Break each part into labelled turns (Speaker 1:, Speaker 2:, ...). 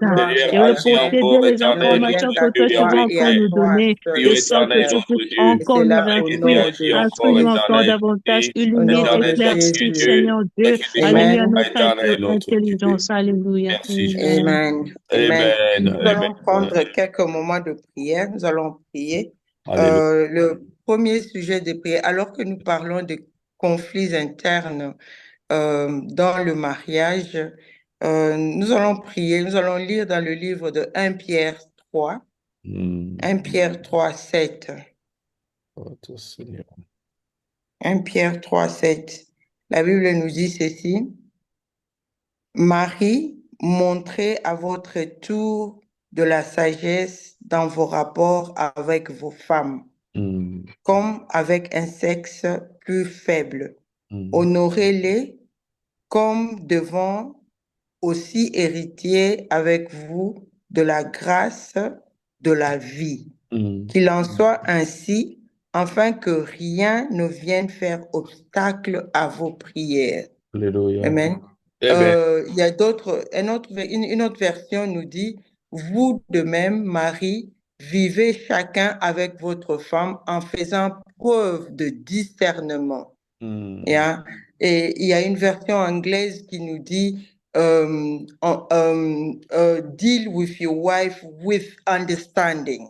Speaker 1: gloire
Speaker 2: et
Speaker 1: et la
Speaker 2: reposséder
Speaker 1: honte
Speaker 2: les
Speaker 1: ne
Speaker 2: informations
Speaker 1: reviennent à
Speaker 2: que tu
Speaker 1: toi
Speaker 2: vas
Speaker 1: et
Speaker 2: encore
Speaker 1: à
Speaker 2: nous
Speaker 1: toi
Speaker 2: donner,
Speaker 1: seul,
Speaker 2: de sorte que
Speaker 1: Seigneur.
Speaker 2: tu puisses
Speaker 1: Et
Speaker 2: encore nous
Speaker 1: cela au
Speaker 2: instruire,
Speaker 1: nom de
Speaker 2: instruis-nous encore
Speaker 1: Jésus.
Speaker 2: davantage,
Speaker 1: Au
Speaker 2: illumine,
Speaker 1: nom de
Speaker 2: éclaircis,
Speaker 1: Jésus.
Speaker 2: Seigneur Dieu, allume
Speaker 1: Amen.
Speaker 2: notre intelligence. Alléluia. Amen.
Speaker 1: Amen. Amen.
Speaker 3: Amen.
Speaker 1: Nous
Speaker 3: Amen.
Speaker 1: allons prendre quelques moments de prière. Nous allons prier.
Speaker 3: Alléluia.
Speaker 1: Le premier sujet de prière, alors que nous parlons de conflits internes dans le mariage, nous allons prier, nous allons lire dans le livre de 1 Pierre 3, 1 Pierre 3, 7.
Speaker 3: Oh, ton Seigneur.
Speaker 1: 1 Pierre 3, 7. La Bible nous dit ceci. Marie, montrez à votre tour de la sagesse dans vos rapports avec vos femmes, comme avec un sexe plus faible. Honorez-les comme devant aussi héritiers avec vous de la grâce de la vie. Qu'il en soit ainsi, afin que rien ne vienne faire obstacle à vos prières.
Speaker 3: Alléluia.
Speaker 1: Amen. Il y a une autre version nous dit, vous de même, Marie, vivez chacun avec votre femme en faisant preuve de discernement. Yeah? Et il y a une version anglaise qui nous dit, deal with your wife with understanding.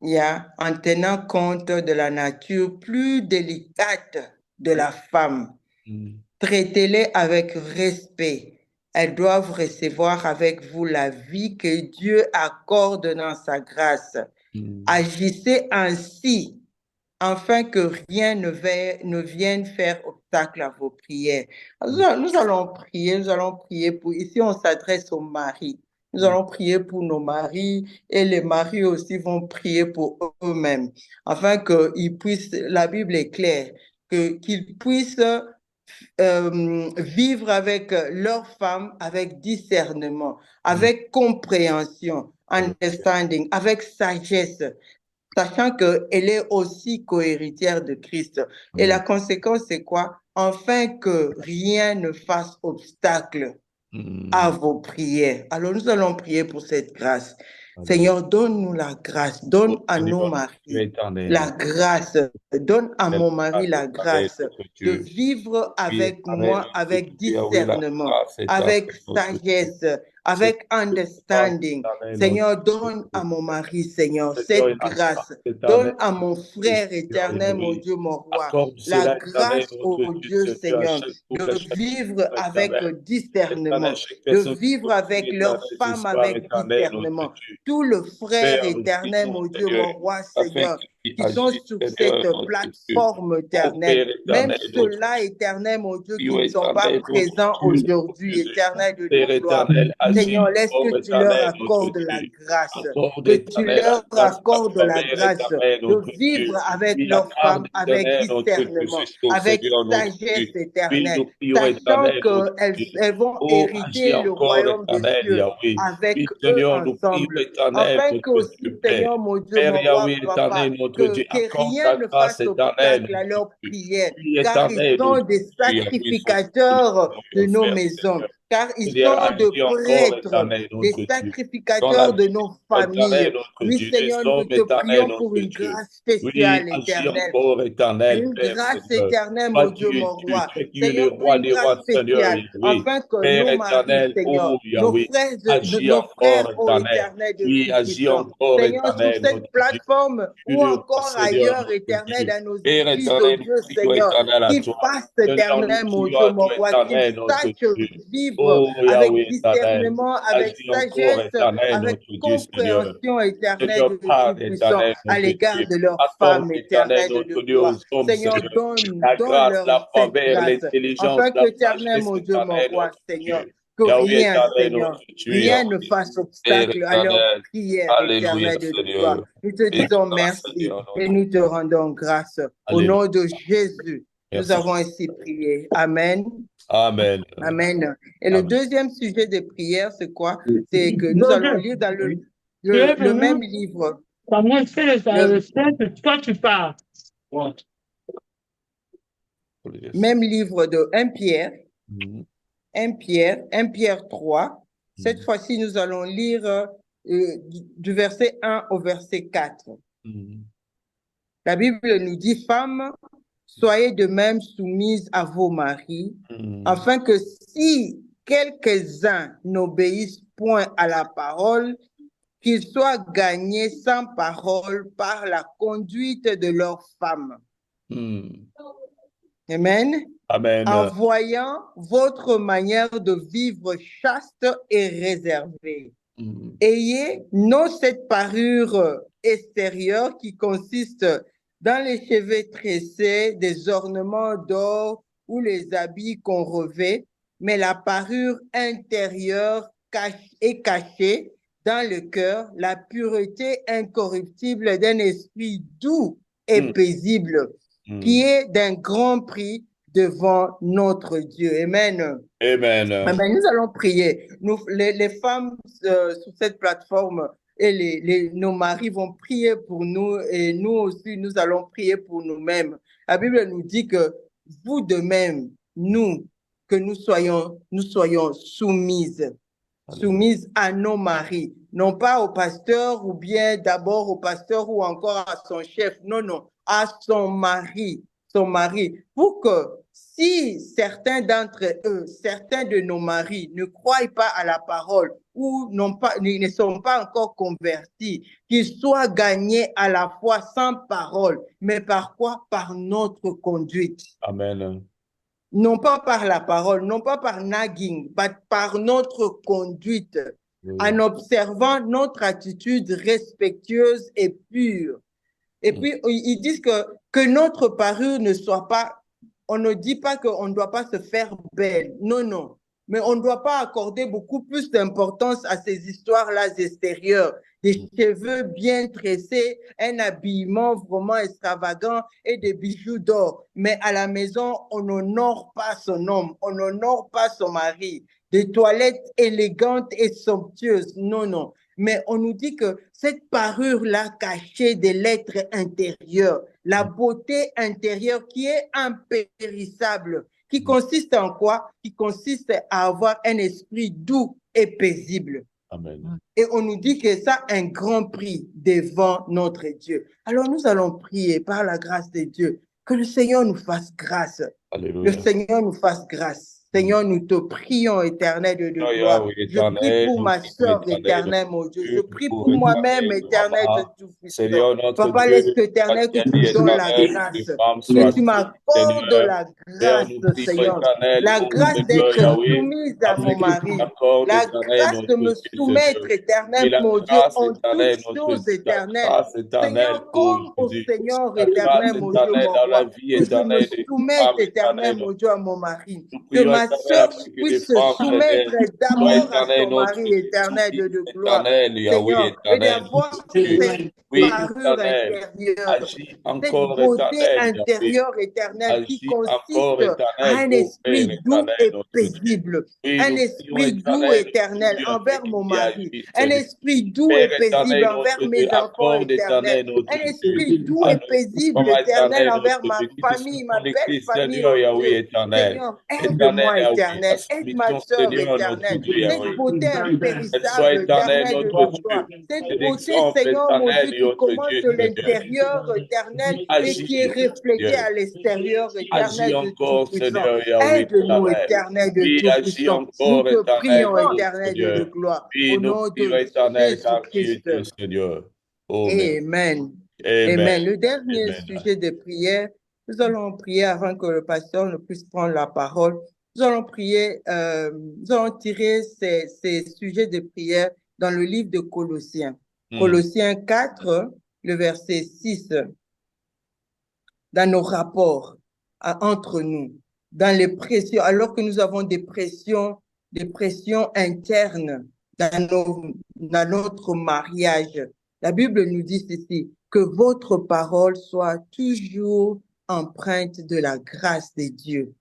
Speaker 1: Yeah? En tenant compte de la nature plus délicate de la femme. Traitez-les avec respect. Elles doivent recevoir avec vous la vie que Dieu accorde dans sa grâce. Agissez ainsi, afin que rien ne vienne faire obstacle à vos prières. Nous allons prier pour, ici on s'adresse aux maris. Nous allons prier pour nos maris et les maris aussi vont prier pour eux-mêmes, afin qu'ils puissent, la Bible est claire, qu'ils puissent vivre avec leurs femmes avec discernement, avec compréhension, understanding, avec sagesse, sachant qu'elle est aussi co-héritière de Christ. Et la conséquence, c'est quoi? Afin que rien ne fasse obstacle à vos prières. Alors, nous allons prier pour cette grâce. Seigneur, donne-nous la grâce, donne à nos maris la grâce, donne à mon mari la grâce de vivre avec moi, avec discernement, avec sagesse, avec understanding. Seigneur, donne à mon mari, Seigneur, cette grâce. Donne à mon frère éternel, mon Dieu, mon roi, la grâce, oh Dieu, Seigneur, de vivre avec discernement, de vivre avec leurs femmes avec discernement. Tous les frères éternels, mon Dieu, mon roi, Seigneur, qui sont sur cette plateforme éternelle, même ceux-là, éternel, mon Dieu, qui ne sont pas présents aujourd'hui, éternel de Dieu, gloire. Seigneur, laisse que tu leur accordes la grâce, que tu leur accordes la grâce de vivre avec leurs femmes avec discernement, avec sagesse éternelle, sachant qu'elles vont hériter le royaume des cieux avec eux ensemble, afin que aussi, Seigneur, mon Dieu, mon roi, papa, que rien ne fasse obstacle à leur prière, car ils sont des sacrificateurs de nos maisons, car ils sont de prêtres, des sacrificateurs de nos familles. Oui, Seigneur, nous te prions pour une grâce spéciale, éternelle. Une grâce éternelle, mon Dieu, mon roi. Seigneur, pour une grâce spéciale, afin que nos maris, Seigneur, nos frères, ô éternel de Christ, Seigneur, sur cette plateforme ou encore ailleurs, éternel, dans nos églises, ô Dieu, Seigneur, qu'ils fassent, éternel, mon Dieu, mon roi, qu'ils sachent vivre avec discernement, avec sagesse, avec compréhension éternelle de Dieu puissant à l'égard de leurs femmes éternelles de gloire. Seigneur, donne-leur cette grâce, afin que, éternel, mon Dieu, mon roi, Seigneur, que rien, Seigneur, rien ne fasse obstacle à leur prière éternelle de gloire. Nous te disons merci et nous te rendons grâce. Au nom de Jésus, nous avons ainsi prié. Amen.
Speaker 3: Amen.
Speaker 1: Amen. Et le deuxième sujet de prière, c'est quoi? C'est que nous allons lire dans le même livre.
Speaker 2: Comment c'est toi tu parles?
Speaker 1: Même livre de 1 Pierre. 1 Pierre 3. Cette fois-ci, nous allons lire du verset 1 au verset 4. La Bible nous dit, femmes, soyez de même soumises à vos maris, afin que si quelques-uns n'obéissent point à la parole, qu'ils soient gagnés sans parole par la conduite de leurs femmes. Amen.
Speaker 3: Amen.
Speaker 1: En voyant votre manière de vivre chaste et réservée. Ayez non cette parure extérieure qui consiste dans les cheveux tressés, des ornements d'or ou les habits qu'on revêt, mais la parure intérieure est cachée dans le cœur, la pureté incorruptible d'un esprit doux et paisible, qui est d'un grand prix devant notre Dieu. Amen.
Speaker 3: Amen.
Speaker 1: Amen. Nous allons prier. Nous, les femmes sur cette plateforme et nos maris vont prier pour nous et nous aussi, nous allons prier pour nous-mêmes. La Bible nous dit que vous de même, nous, que nous soyons soumises à nos maris, non pas au pasteur ou bien d'abord au pasteur ou encore à son chef, non, non, à son mari, pour que si certains d'entre eux, certains de nos maris ne croient pas à la parole ou ne sont pas encore convertis, qu'ils soient gagnés à la fois sans parole, mais par quoi? Par notre conduite.
Speaker 3: Amen.
Speaker 1: Non pas par la parole, non pas par nagging, mais par notre conduite, en observant notre attitude respectueuse et pure. Et puis, ils disent que notre parure ne soit pas, on ne dit pas qu'on ne doit pas se faire belle, non, non. Mais on ne doit pas accorder beaucoup plus d'importance à ces histoires-là extérieures. Des cheveux bien tressés, un habillement vraiment extravagant et des bijoux d'or. Mais à la maison, on n'honore pas son homme, on n'honore pas son mari. Des toilettes élégantes et somptueuses, non, non. Mais on nous dit que cette parure-là cachée de l'être intérieur, la beauté intérieure qui est impérissable, qui consiste en quoi? Qui consiste à avoir un esprit doux et paisible.
Speaker 3: Amen.
Speaker 1: Et on nous dit que ça a un grand prix devant notre Dieu. Alors nous allons prier par la grâce de Dieu, que le Seigneur nous fasse grâce.
Speaker 3: Alléluia.
Speaker 1: Le Seigneur nous fasse grâce. Seigneur, nous te prions, éternel de gloire. Je prie pour ma soeur, éternel, mon Dieu. Je prie pour moi-même, éternel de Tout-Puissant. Papa, laisse éternel que tu me donnes la grâce, que tu m'accordes la grâce, Seigneur. La grâce d'être soumise à mon mari. La grâce de me soumettre, éternel, mon Dieu, en toutes choses, éternel. Seigneur, comme au Seigneur, éternel, mon Dieu, mon roi. Que je me soumette, éternel, mon Dieu, à mon mari. Que ma soeur puisse se soumettre d'abord à son mari éternel de gloire, Seigneur, et d'avoir cette parure intérieure, cette beauté intérieure éternelle qui consiste à un esprit doux et paisible, un esprit doux éternel envers mon mari, un esprit doux et paisible envers mes enfants éternels, un esprit doux et paisible éternel envers ma famille, ma belle famille, oh Dieu. Seigneur, aide-moi éternel, aide ma soeur éternelle, cette beauté impérissable éternelle de toi, cette beauté Seigneur mon Dieu qui commence de l'intérieur éternel et qui est reflétée à l'extérieur éternel de Tout-Puissant. Aide-nous éternel de Tout-Puissant, nous te prions éternel de gloire, au nom de Jésus-Christ. Amen. Amen. Le dernier sujet de prière, nous allons prier avant que le pasteur ne puisse prendre la parole. Nous allons prier, nous allons tirer ces sujets de prière dans le livre de Colossiens. Colossiens 4, le verset 6. Dans nos rapports entre nous, dans les pressions, alors que nous avons des pressions internes dans notre mariage. La Bible nous dit ceci, que votre parole soit toujours empreinte de la grâce de Dieu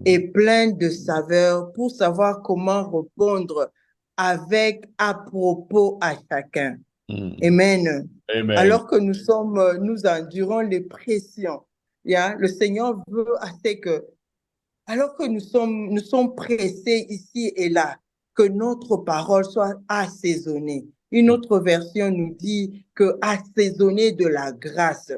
Speaker 1: et pleine de saveur pour savoir comment répondre avec à propos à chacun. Amen.
Speaker 3: Amen.
Speaker 1: Alors que nous endurons les pressions, le Seigneur veut assez que, alors que nous sommes pressés ici et là, que notre parole soit assaisonnée. Une autre version nous dit que assaisonnée de la grâce.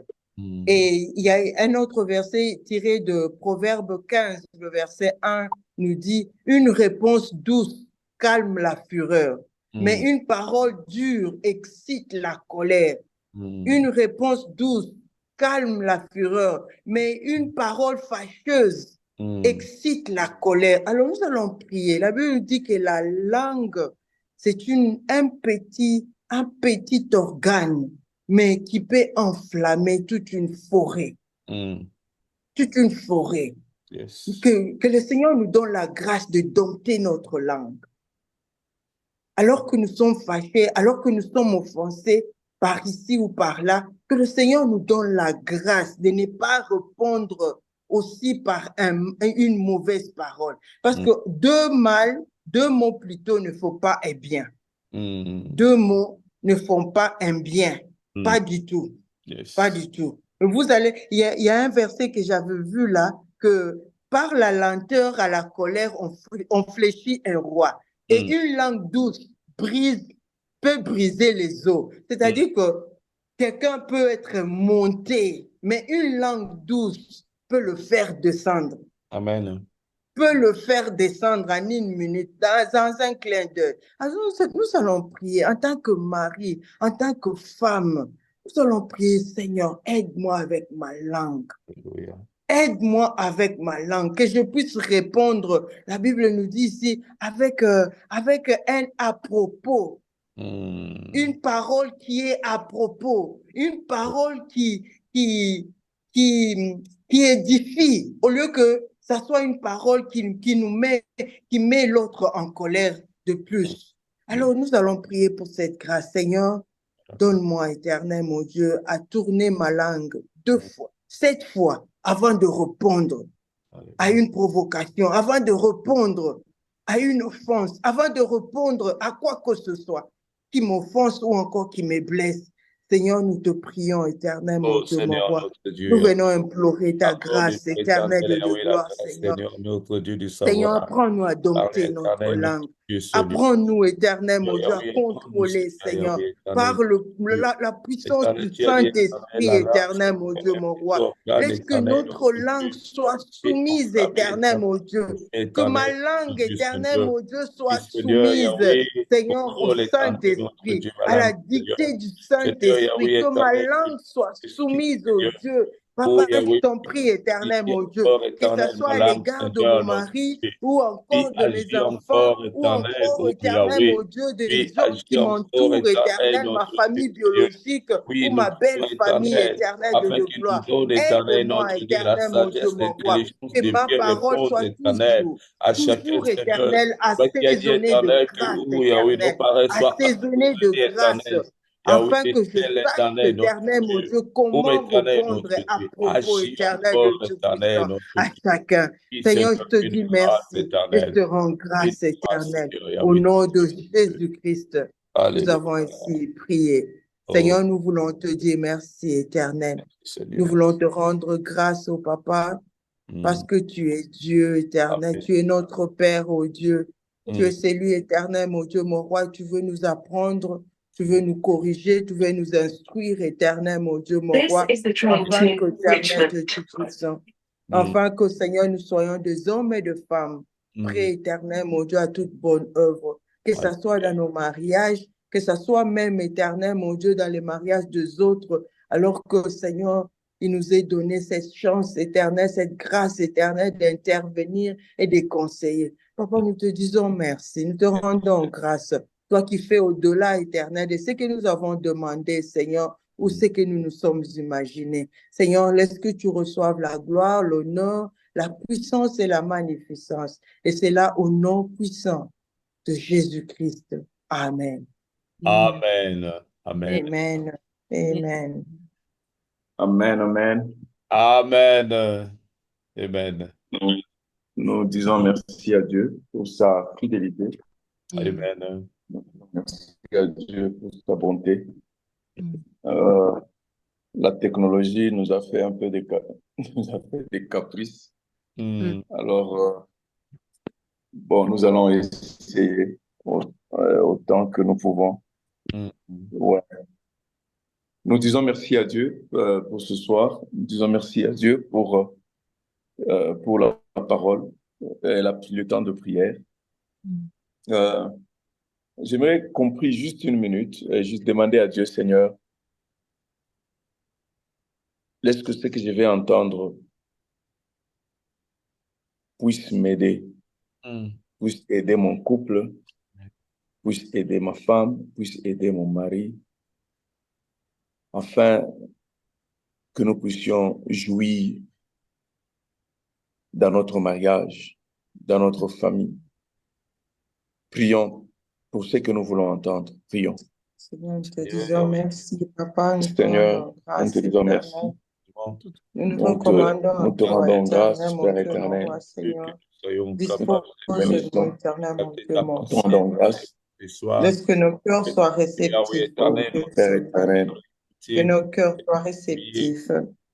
Speaker 1: Et il y a un autre verset tiré de Proverbe 15, le verset 1 nous dit « Une réponse douce calme la fureur, mais une parole dure excite la colère. Une réponse douce calme la fureur, mais une parole fâcheuse excite la colère. » Alors nous allons prier. La Bible dit que la langue, c'est un petit organe, mais qui peut enflammer toute une forêt. Toute une forêt.
Speaker 3: Yes.
Speaker 1: Que le Seigneur nous donne la grâce de dompter notre langue. Alors que nous sommes fâchés, alors que nous sommes offensés par ici ou par là, que le Seigneur nous donne la grâce de ne pas répondre aussi par une mauvaise parole. Parce que deux mots plutôt ne font pas un bien. Deux mots ne font pas un bien. Pas du tout.
Speaker 3: Yes.
Speaker 1: Pas du tout. Il y a un verset que j'avais vu là, que Par la lenteur à la colère, on fléchit un roi. Et une langue douce peut briser les os. C'est-à-dire que quelqu'un peut être monté, mais une langue douce peut le faire descendre.
Speaker 3: Amen.
Speaker 1: Peut le faire descendre en une minute, dans un clin d'œil. Alors, nous allons prier en tant que mari, en tant que femme. Nous allons prier, Seigneur, aide-moi avec ma langue.
Speaker 3: Alléluia.
Speaker 1: Aide-moi avec ma langue, que je puisse répondre. La Bible nous dit ici, avec un à propos. Une parole qui est à propos. Une parole qui édifie. Au lieu que ça soit une parole qui met l'autre en colère de plus. Alors, nous allons prier pour cette grâce. Seigneur, donne-moi, éternel, mon Dieu, à tourner ma langue 2 fois, 7 fois, avant de répondre à une provocation, avant de répondre à une offense, avant de répondre à quoi que ce soit qui m'offense ou encore qui me blesse. Seigneur, nous te prions, éternel, mon Dieu, mon roi. Nous venons implorer ta grâce éternelle de gloire, Seigneur. Seigneur, apprends-nous à dompter notre langue. Apprends-nous, éternel, mon Dieu, à contrôler, Seigneur, par la puissance du Saint-Esprit, éternel, mon Dieu, mon roi. Laisse que notre langue soit soumise, éternel, mon Dieu. Que ma langue, éternel, mon Dieu, soit soumise, Seigneur, au Saint-Esprit, à la dictée du Saint-Esprit. Que ma langue soit soumise au Dieu. Papa, je t'en prie, éternel, mon Dieu, que ce soit à l'égard de mon mari ou encore de mes enfants ou encore, éternel, mon Dieu, des hommes qui m'entourent, éternel, ma famille biologique ou ma belle famille éternelle de gloire. Aide-moi, éternel, mon Dieu, mon roi, que ma parole soit toujours éternelle, assaisonnée de grâce éternelle, assaisonnée de grâce. Afin que je sache, éternel, mon Dieu, comment répondre à propos éternel de Dieu puissant à chacun. Seigneur, je te dis merci et je te rends grâce éternelle. Au nom de Jésus-Christ, nous avons ainsi prié. Seigneur, nous voulons te dire merci éternel. Nous voulons te rendre grâce au Papa parce que tu es Dieu éternel. Tu es notre Père, ô Dieu. Tu es celui éternel, mon Dieu, mon roi. Tu veux nous apprendre. Tu veux nous corriger, tu veux nous instruire, éternel, mon Dieu, mon roi, afin que, Seigneur, nous soyons des hommes et des femmes, prêts, éternel, mon Dieu, à toute bonne œuvre, que ce soit dans nos mariages, que ce soit même, éternel, mon Dieu, dans les mariages des autres, alors que, Seigneur, il nous est donné cette chance éternelle, cette grâce éternelle d'intervenir et de conseiller. Papa, nous te disons merci, nous te rendons grâce. Toi qui fais au-delà, éternel, de ce que nous avons demandé, Seigneur, ou ce que nous nous sommes imaginés. Seigneur, laisse que tu reçoives la gloire, l'honneur, la puissance et la magnificence. Et c'est là au nom puissant de Jésus-Christ. Amen.
Speaker 3: Amen. Amen.
Speaker 1: Amen. Amen.
Speaker 4: Amen. Amen.
Speaker 3: Amen. Amen.
Speaker 4: Nous disons merci à Dieu pour sa fidélité.
Speaker 3: Amen.
Speaker 4: Merci à Dieu pour sa bonté. La technologie nous a fait un peu des caprices. Alors, bon, nous allons essayer autant que nous pouvons. Ouais. Nous disons merci à Dieu pour ce soir. Nous disons merci à Dieu pour la parole et le temps de prière. J'aimerais qu'on prie juste une minute et juste demander à Dieu, Seigneur, laisse que ce que je vais entendre puisse m'aider, puisse aider mon couple, puisse aider ma femme, puisse aider mon mari, afin que nous puissions jouir dans notre mariage, dans notre famille. Prions pour ce que nous voulons entendre. Prions.
Speaker 1: Seigneur, nous te disons merci, Papa.
Speaker 4: Seigneur, nous te disons merci.
Speaker 1: Nous te
Speaker 4: rendons grâce, Père éternel.
Speaker 1: Laisse que nos cœurs soient réceptifs,
Speaker 4: Père éternel.
Speaker 1: Que nos cœurs soient réceptifs.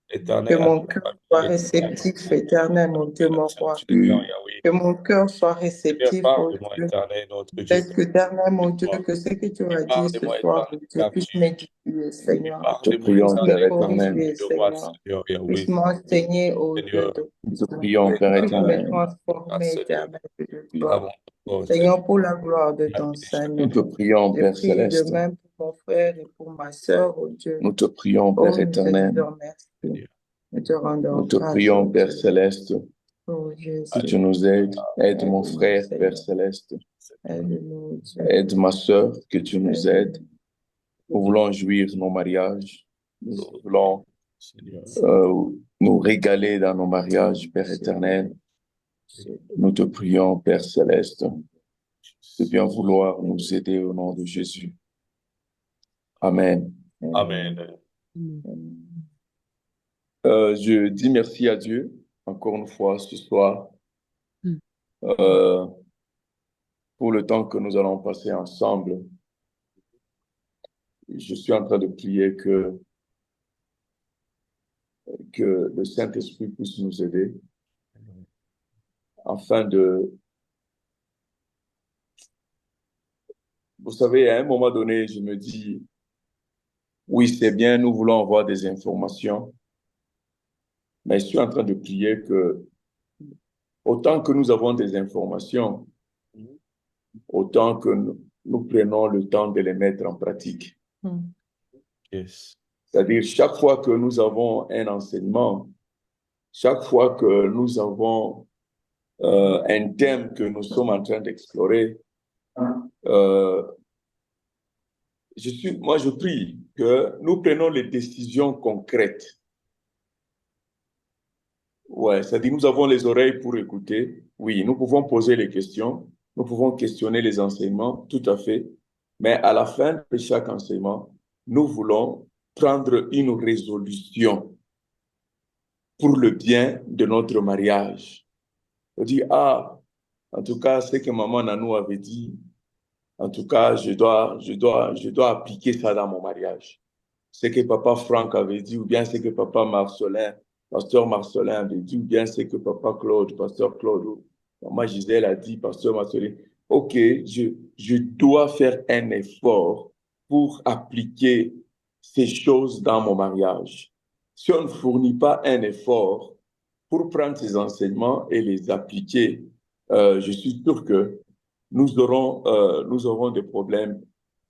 Speaker 1: Que
Speaker 3: éternel,
Speaker 1: mon cœur soit réceptif, éternel, mon Dieu, mon roi. Que mon cœur soit réceptif,
Speaker 3: parle
Speaker 1: oh
Speaker 3: de moi,
Speaker 1: Dieu.
Speaker 3: éternel, notre Dieu.
Speaker 1: Peut-être que, éternel, mon Dieu, que ce que tu as dit ce soir, mon Dieu, puisse m'édifier, Seigneur.
Speaker 4: Nous te prions, Père éternel.
Speaker 1: Corriger, Seigneur. Puisse m'enseigner au Dieu de
Speaker 4: Nous te prions, Père
Speaker 1: puisse me
Speaker 4: éternel.
Speaker 1: transformer, éternel, de
Speaker 3: Nous
Speaker 1: gloire.
Speaker 3: avons
Speaker 1: Seigneur, pour la gloire de ton Saint
Speaker 4: Nous
Speaker 1: nom.
Speaker 4: te prions,
Speaker 1: Je
Speaker 4: Père
Speaker 1: prie de
Speaker 4: céleste.
Speaker 1: même pour mon frère et pour ma sœur, oh Dieu.
Speaker 4: Nous te prions,
Speaker 1: Oh,
Speaker 4: Père
Speaker 1: nous te
Speaker 4: éternel.
Speaker 1: disons merci. Nous te rendons
Speaker 4: Nous te
Speaker 1: grâce,
Speaker 4: prions,
Speaker 1: oh
Speaker 4: Père
Speaker 1: Dieu.
Speaker 4: céleste,
Speaker 1: Oh Jésus,
Speaker 4: que tu nous aides. Aide mon
Speaker 1: aide-nous,
Speaker 4: frère,
Speaker 1: Seigneur.
Speaker 4: Père céleste.
Speaker 1: Aide-nous, Dieu.
Speaker 4: Aide ma sœur, que tu nous aides.
Speaker 1: Aide-nous.
Speaker 4: Nous voulons jouir nos mariages. Nous voulons
Speaker 3: Seigneur.
Speaker 4: nous régaler dans nos mariages, Père éternel. Nous te prions, Père céleste, de bien vouloir nous aider au nom de Jésus. Amen.
Speaker 3: Amen.
Speaker 4: Je dis merci à Dieu, encore une fois, ce soir, pour le temps que nous allons passer ensemble. Je suis en train de prier que le Saint-Esprit puisse nous aider afin de... Vous savez, à un moment donné, je me dis, oui, c'est bien, nous voulons avoir des informations, mais je suis en train de prier que autant que nous avons des informations, autant que nous prenons le temps de les mettre en pratique.
Speaker 3: Yes.
Speaker 4: C'est-à-dire, chaque fois que nous avons un enseignement, chaque fois que nous avons un thème que nous sommes en train d'explorer, moi, je prie que nous prenions les décisions concrètes. Ouais, c'est-à-dire, nous avons les oreilles pour écouter. Oui, nous pouvons poser les questions. Nous pouvons questionner les enseignements, tout à fait. Mais à la fin de chaque enseignement, nous voulons prendre une résolution pour le bien de notre mariage. On dit, en tout cas, ce que maman Nanou avait dit, en tout cas, je dois appliquer ça dans mon mariage. Ce que papa Franck avait dit, ou bien ce que papa Marcelin, pasteur Marcelin avait dit, ou bien ce que papa Claude, pasteur Claude, ou maman Gisèle a dit, pasteur Marcelin. OK, je dois faire un effort pour appliquer ces choses dans mon mariage. Si on ne fournit pas un effort pour prendre ces enseignements et les appliquer, je suis sûr que nous aurons des problèmes.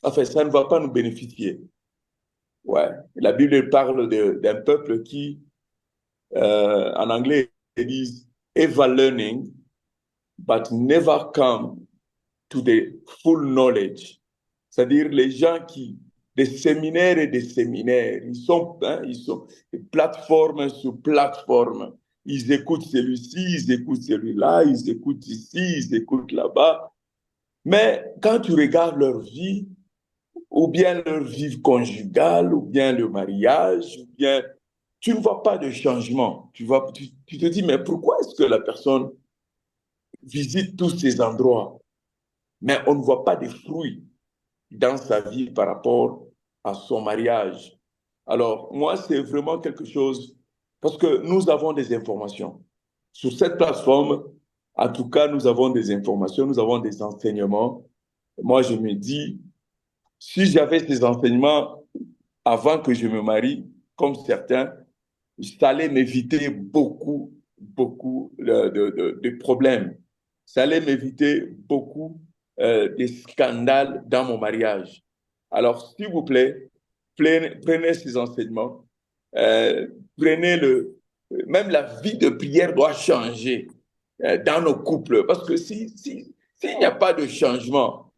Speaker 4: Enfin, ça ne va pas nous bénéficier. Ouais. La Bible parle d'un peuple qui, en anglais, ils disent ever learning, but never come to the full knowledge. C'est-à-dire les gens qui, des séminaires et des séminaires, ils sont plateforme sur plateforme. Ils écoutent celui-ci, ils écoutent celui-là, ils écoutent ici, ils écoutent là-bas. Mais quand tu regardes leur vie, ou bien leur vie conjugale, ou bien le mariage, ou bien tu ne vois pas de changement. Tu te dis, mais pourquoi est-ce que la personne visite tous ces endroits, mais on ne voit pas de fruits dans sa vie par rapport à son mariage? Alors, moi, c'est vraiment quelque chose, parce que nous avons des informations. Sur cette plateforme, en tout cas, nous avons des informations, nous avons des enseignements. Moi, je me dis, si j'avais ces enseignements avant que je me marie, comme certains, ça allait m'éviter beaucoup de problèmes. Ça allait m'éviter beaucoup de scandales dans mon mariage. Alors, s'il vous plaît, prenez ces enseignements, même la vie de prière doit changer dans nos couples, parce que s'il n'y a pas de changement,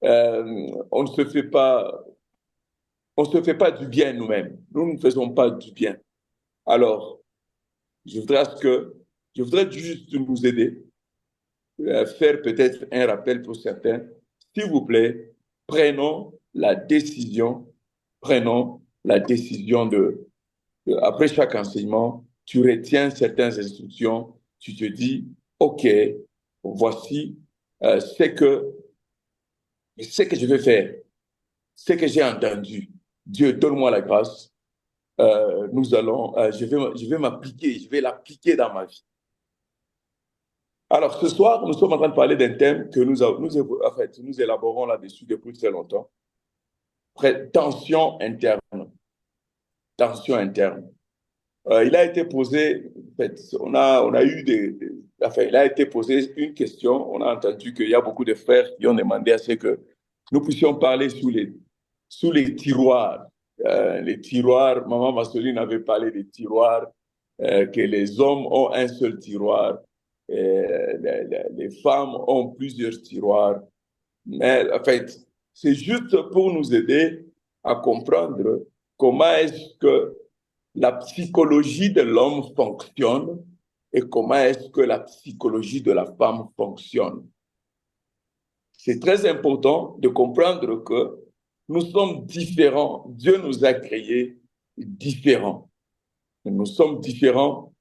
Speaker 4: on ne se fait pas du bien nous-mêmes. Nous ne faisons pas du bien. Alors, je voudrais juste nous aider, faire peut-être un rappel pour certains. S'il vous plaît, prenons la décision après chaque enseignement, tu retiens certaines instructions, tu te dis, OK, voici ce que je vais faire, ce que j'ai entendu. Dieu, donne-moi la grâce je vais m'appliquer, je vais l'appliquer dans ma vie. Alors, ce soir, nous sommes en train de parler d'un thème que nous élaborons là-dessus depuis très longtemps. Tension interne. Tension interne. Il a été posé, en fait, il a été posé une question. On a entendu qu'il y a beaucoup de frères qui ont demandé à ce que nous puissions parler sous les tiroirs. Les tiroirs, Maman Massoline avait parlé des tiroirs, que les hommes ont un seul tiroir, les femmes ont plusieurs tiroirs. Mais en fait, c'est juste pour nous aider à comprendre comment est-ce que la psychologie de l'homme fonctionne et comment est-ce que la psychologie de la femme fonctionne. C'est très important de comprendre que nous sommes différents. Dieu nous a créés différents. Nous sommes différents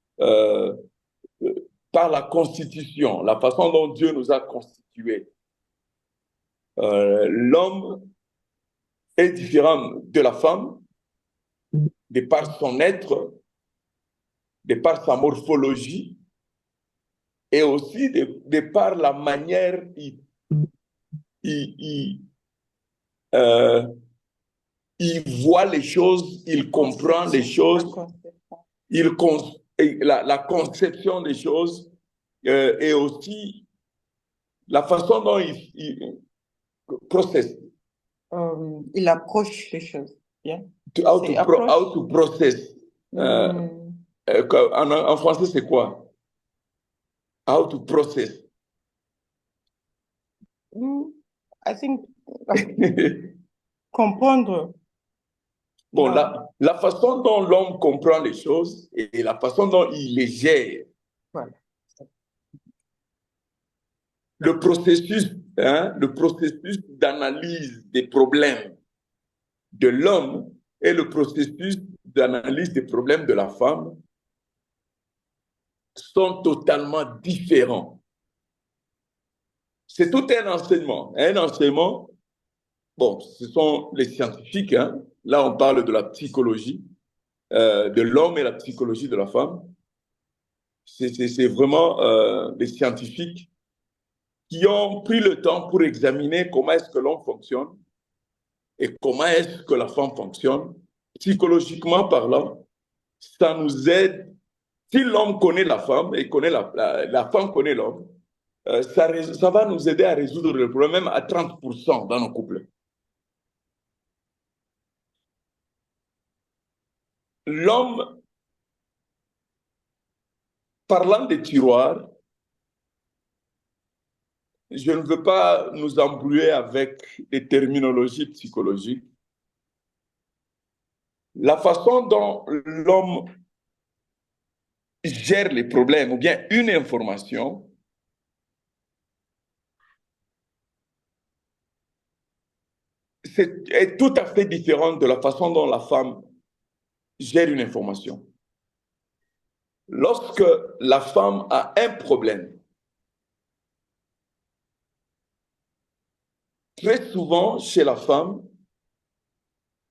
Speaker 4: par la constitution, la façon dont Dieu nous a constitués. L'homme est différent de la femme de par son être, de par sa morphologie et aussi de par la manière il voit les choses, il comprend les choses, la conception des choses et aussi la façon dont il processe.
Speaker 1: Il approche les choses. Yeah.
Speaker 4: How to process. En français, c'est quoi? How to process.
Speaker 1: I think comprendre.
Speaker 4: Bon, la façon dont l'homme comprend les choses et la façon dont il les gère.
Speaker 1: Voilà.
Speaker 4: Le processus d'analyse des problèmes de l'homme et le processus d'analyse des problèmes de la femme sont totalement différents. C'est tout un enseignement. Un enseignement, bon, ce sont les scientifiques, hein. Là, on parle de la psychologie de l'homme et la psychologie de la femme. C'est vraiment des scientifiques qui ont pris le temps pour examiner comment est-ce que l'homme fonctionne et comment est-ce que la femme fonctionne. Psychologiquement parlant, ça nous aide. Si l'homme connaît la femme et connaît la femme connaît l'homme, ça va nous aider à résoudre le problème à 30% dans nos couples. L'homme, parlant des tiroirs, je ne veux pas nous embrouiller avec des terminologies psychologiques. La façon dont l'homme gère les problèmes ou bien une information est tout à fait différente de la façon dont la femme gère une information. Lorsque la femme a un problème, très souvent chez la femme,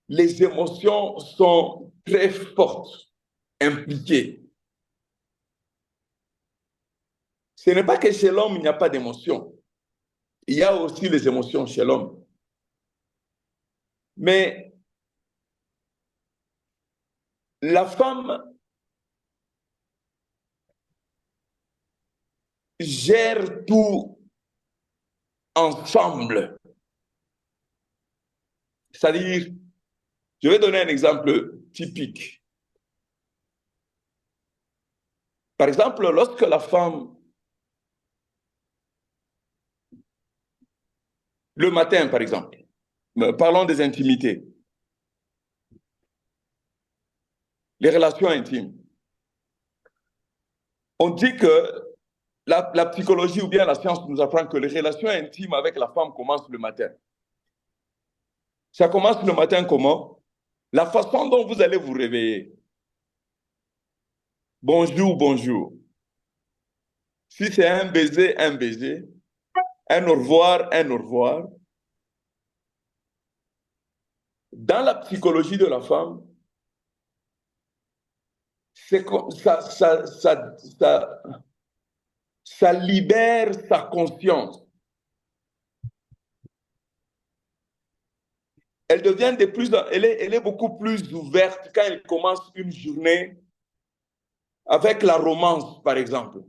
Speaker 4: les émotions sont très fortes, impliquées. Ce n'est pas que chez l'homme, il n'y a pas d'émotions. Il y a aussi les émotions chez l'homme. Mais la femme gère tout ensemble. C'est-à-dire, je vais donner un exemple typique. Par exemple, lorsque la femme, le matin par exemple, parlons des intimités, les relations intimes, on dit que la psychologie ou bien la science nous apprend que les relations intimes avec la femme commencent le matin. Ça commence le matin comment? La façon dont vous allez vous réveiller. Bonjour, bonjour. Si c'est un baiser, un baiser. Un au revoir, un au revoir. Dans la psychologie de la femme, ça libère sa conscience. Elle devient elle est beaucoup plus ouverte quand elle commence une journée avec la romance, par exemple.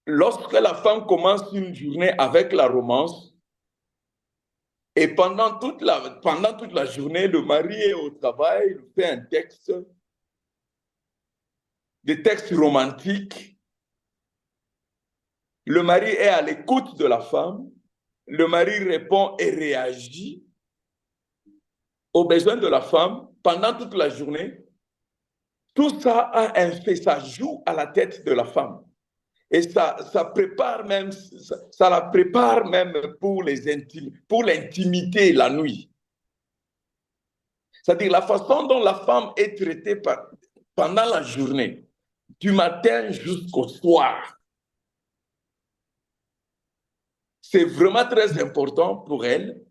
Speaker 4: Lorsque la femme commence une journée avec la romance, et pendant toute la journée, le mari est au travail, il fait des textes romantiques. Le mari est à l'écoute de la femme. Le mari répond et réagit aux besoins de la femme pendant toute la journée. Tout ça a un fait, ça joue à la tête de la femme. Et ça la prépare même pour l'intimité la nuit. C'est-à-dire la façon dont la femme est traitée pendant la journée, du matin jusqu'au soir. C'est vraiment très important pour elle,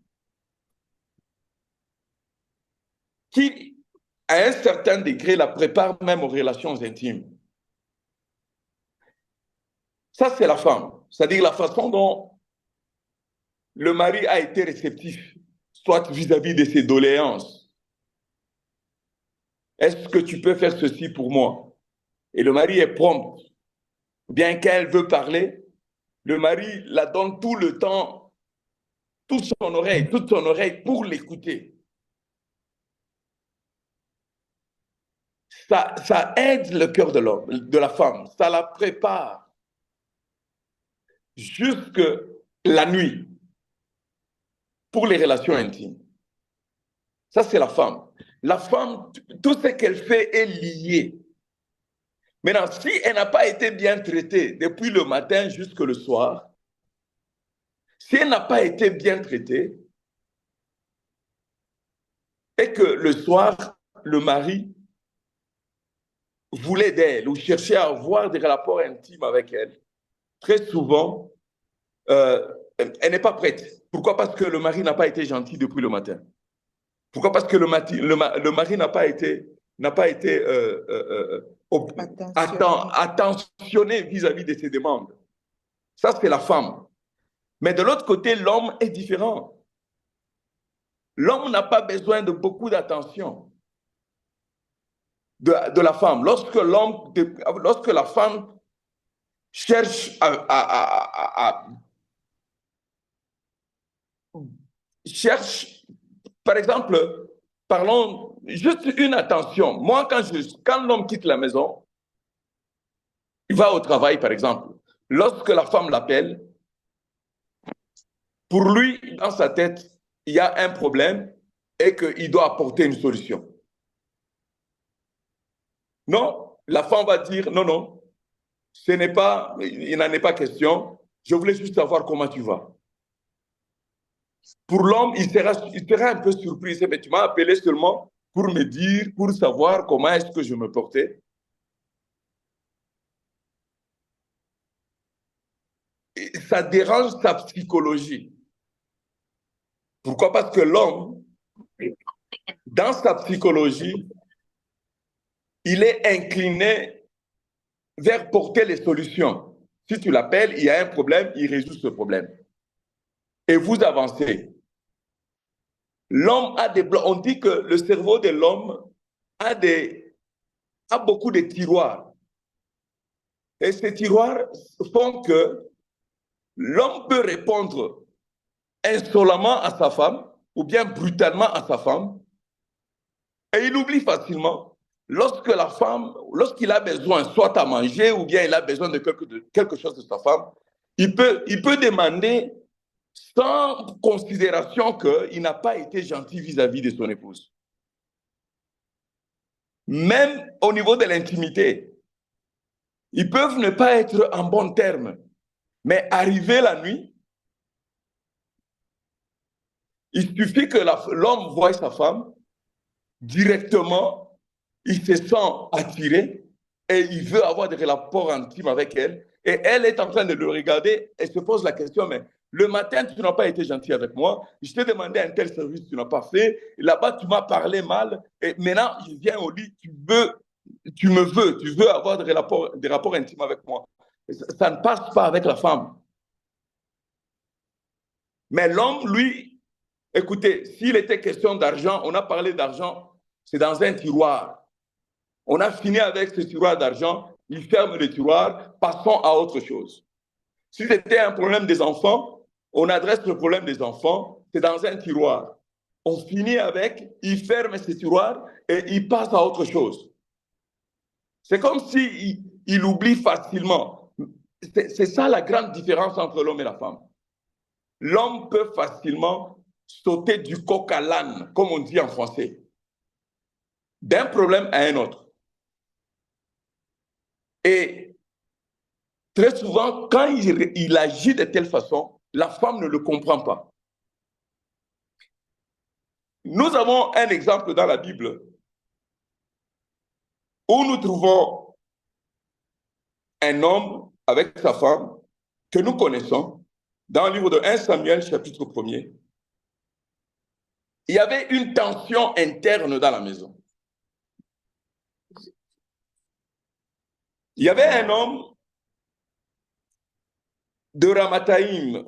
Speaker 4: qui, à un certain degré, la prépare même aux relations intimes. Ça, c'est la femme. C'est-à-dire la façon dont le mari a été réceptif, soit vis-à-vis de ses doléances. Est-ce que tu peux faire ceci pour moi? Et le mari est prompt. Bien qu'elle veut parler, le mari la donne tout le temps, toute son oreille pour l'écouter. Ça aide le cœur de la femme, ça la prépare jusque la nuit pour les relations intimes. Ça, c'est la femme. La femme, tout ce qu'elle fait est lié. Maintenant, si elle n'a pas été bien traitée depuis le matin jusqu'au le soir, si elle n'a pas été bien traitée, et que le soir, le mari voulait d'elle ou cherchait à avoir des rapports intimes avec elle, très souvent, elle n'est pas prête. Pourquoi? Parce que le mari n'a pas été gentil depuis le matin. Pourquoi? Parce que le mari n'a pas été attentionné vis-à-vis de ses demandes. Ça, c'est la femme. Mais de l'autre côté, l'homme est différent. L'homme n'a pas besoin de beaucoup d'attention de la femme. Lorsque la femme cherche par exemple, parlons juste une attention. Moi, quand l'homme quitte la maison, il va au travail, par exemple. Lorsque la femme l'appelle, pour lui, dans sa tête, il y a un problème et qu'il doit apporter une solution. Non, la femme va dire non, il n'en est pas question, je voulais juste savoir comment tu vas. Pour l'homme, il sera un peu surpris, mais tu m'as appelé seulement pour me dire, pour savoir comment est-ce que je me portais. Et ça dérange sa psychologie. Pourquoi? Parce que l'homme, dans sa psychologie, il est incliné vers porter les solutions. Si tu l'appelles, il y a un problème, il résout ce problème. Et vous avancez. L'homme a des blocs. On dit que le cerveau de l'homme a beaucoup de tiroirs. Et ces tiroirs font que l'homme peut répondre insolemment à sa femme ou bien brutalement à sa femme. Et il oublie facilement lorsqu'il a besoin soit à manger ou bien il a besoin de quelque chose de sa femme, il peut demander sans considération qu'il n'a pas été gentil vis-à-vis de son épouse. Même au niveau de l'intimité, ils peuvent ne pas être en bons termes, mais arriver la nuit, il suffit que l'homme voie sa femme, directement, il se sent attiré et il veut avoir des rapports intimes avec elle. Et elle est en train de le regarder et se pose la question, mais Le matin, tu n'as pas été gentil avec moi. Je t'ai demandé un tel service, tu n'as pas fait. Là-bas, tu m'as parlé mal. Et maintenant, je viens au lit, tu veux avoir des rapports intimes avec moi. Ça ne passe pas avec la femme. Mais l'homme, lui, écoutez, s'il était question d'argent, on a parlé d'argent, c'est dans un tiroir. On a fini avec ce tiroir d'argent, il ferme le tiroir, passons à autre chose. Si c'était un problème des enfants, on adresse le problème des enfants, c'est dans un tiroir. On finit avec, il ferme ce tiroir et il passe à autre chose. C'est comme s'il oublie facilement. C'est ça la grande différence entre l'homme et la femme. L'homme peut facilement sauter du coq à l'âne, comme on dit en français, d'un problème à un autre. Et très souvent, quand il agit de telle façon, la femme ne le comprend pas. Nous avons un exemple dans la Bible où nous trouvons un homme avec sa femme que nous connaissons dans le livre de 1 Samuel, chapitre 1er. Il y avait une tension interne dans la maison. Il y avait un homme de Ramathaïm,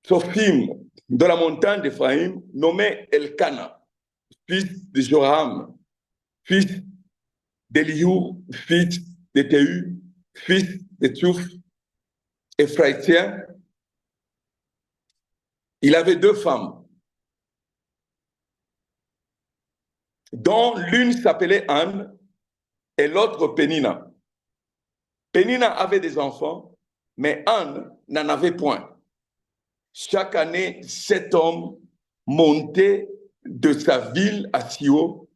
Speaker 4: Sophim, de la montagne d'Éphraïm, nommé Elkana, fils de Joram, fils d'Elihu, fils de Théu, fils de Tsouf, Éphraïtien. Il avait 2 femmes, dont l'une s'appelait Anne et l'autre Pénina. Pénina avait des enfants, mais Anne n'en avait point. Chaque année, cet homme montait de sa ville à Silo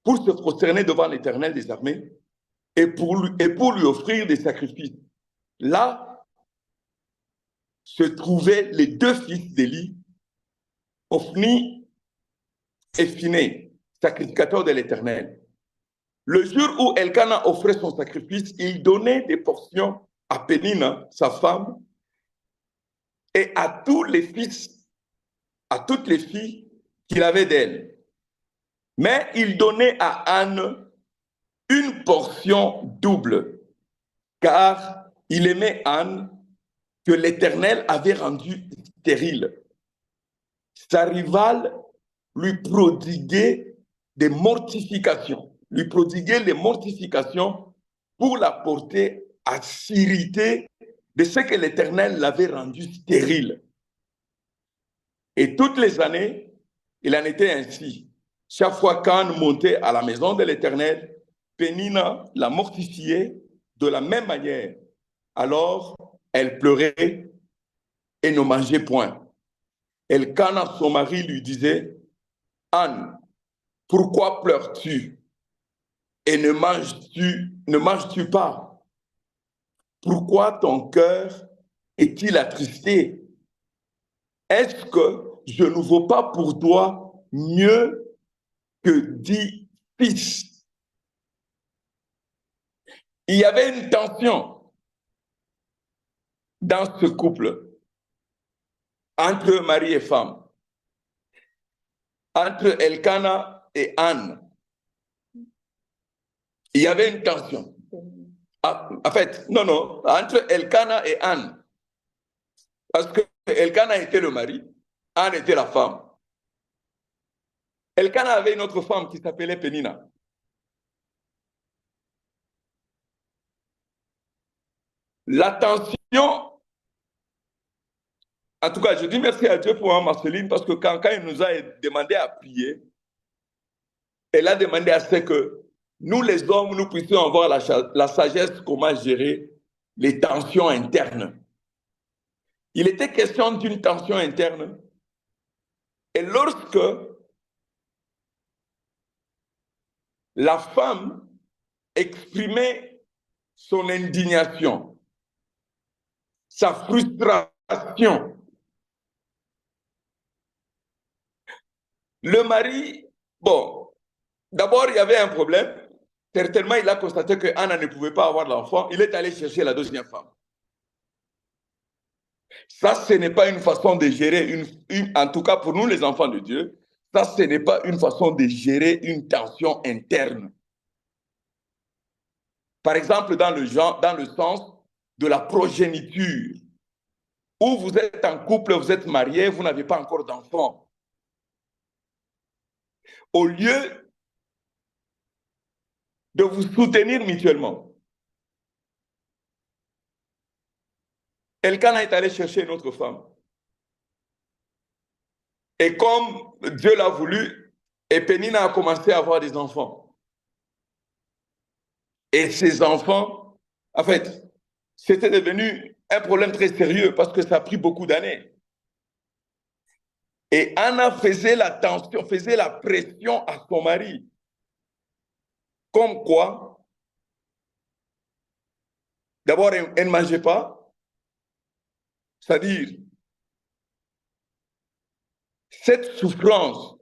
Speaker 4: pour se prosterner devant l'Éternel des armées et pour lui offrir des sacrifices. Là se trouvaient les 2 fils d'Élie, Ophni et Phiné, sacrificateurs de l'Éternel. Le jour où Elkana offrait son sacrifice, il donnait des portions à Pénina, sa femme, et à tous les fils, à toutes les filles qu'il avait d'elle. Mais il donnait à Anne une portion double, car il aimait Anne que l'Éternel avait rendue stérile. Sa rivale lui prodiguait des mortifications, lui prodiguait les mortifications pour la porter à s'irriter de ce que l'Éternel l'avait rendue stérile. Et toutes les années, il en était ainsi. Chaque fois qu'Anne montait à la maison de l'Éternel, Pénina la mortifiait de la même manière. Alors, elle pleurait et ne mangeait point. Elkana, son mari, lui disait, « Anne, pourquoi pleures-tu et ne manges-tu pas? Pourquoi ton cœur est-il attristé? Est-ce que je ne vaux pas pour toi mieux que 10 fils? » Il y avait une tension dans ce couple entre mari et femme, entre Elkana et Anne. Il y avait une tension. En fait, non, entre Elkana et Anne. Parce que Elkana était le mari, Anne était la femme. Elkana avait une autre femme qui s'appelait Pénina. La tension, en tout cas, je dis merci à Dieu pour Marceline, parce que quand il nous a demandé à prier, elle a demandé à ce que nous, les hommes, nous puissions avoir la sagesse comment gérer les tensions internes. Il était question d'une tension interne. Et lorsque la femme exprimait son indignation, sa frustration, le mari, d'abord il y avait un problème. Certainement, il a constaté que Anna ne pouvait pas avoir l'enfant. Il est allé chercher la deuxième femme. Ça, ce n'est pas une façon de gérer, en tout cas pour nous les enfants de Dieu, ça, ce n'est pas une façon de gérer une tension interne. Par exemple, dans le sens de la progéniture, où vous êtes en couple, vous êtes marié, vous n'avez pas encore d'enfant. Au lieu de vous soutenir mutuellement, Elkana est allé chercher une autre femme. Et comme Dieu l'a voulu, et Pénina a commencé à avoir des enfants. Et ces enfants, en fait, c'était devenu un problème très sérieux parce que ça a pris beaucoup d'années. Et Anna faisait la tension, faisait la pression à son mari. Comme quoi, d'abord, elle ne mangeait pas. C'est-à-dire, cette souffrance,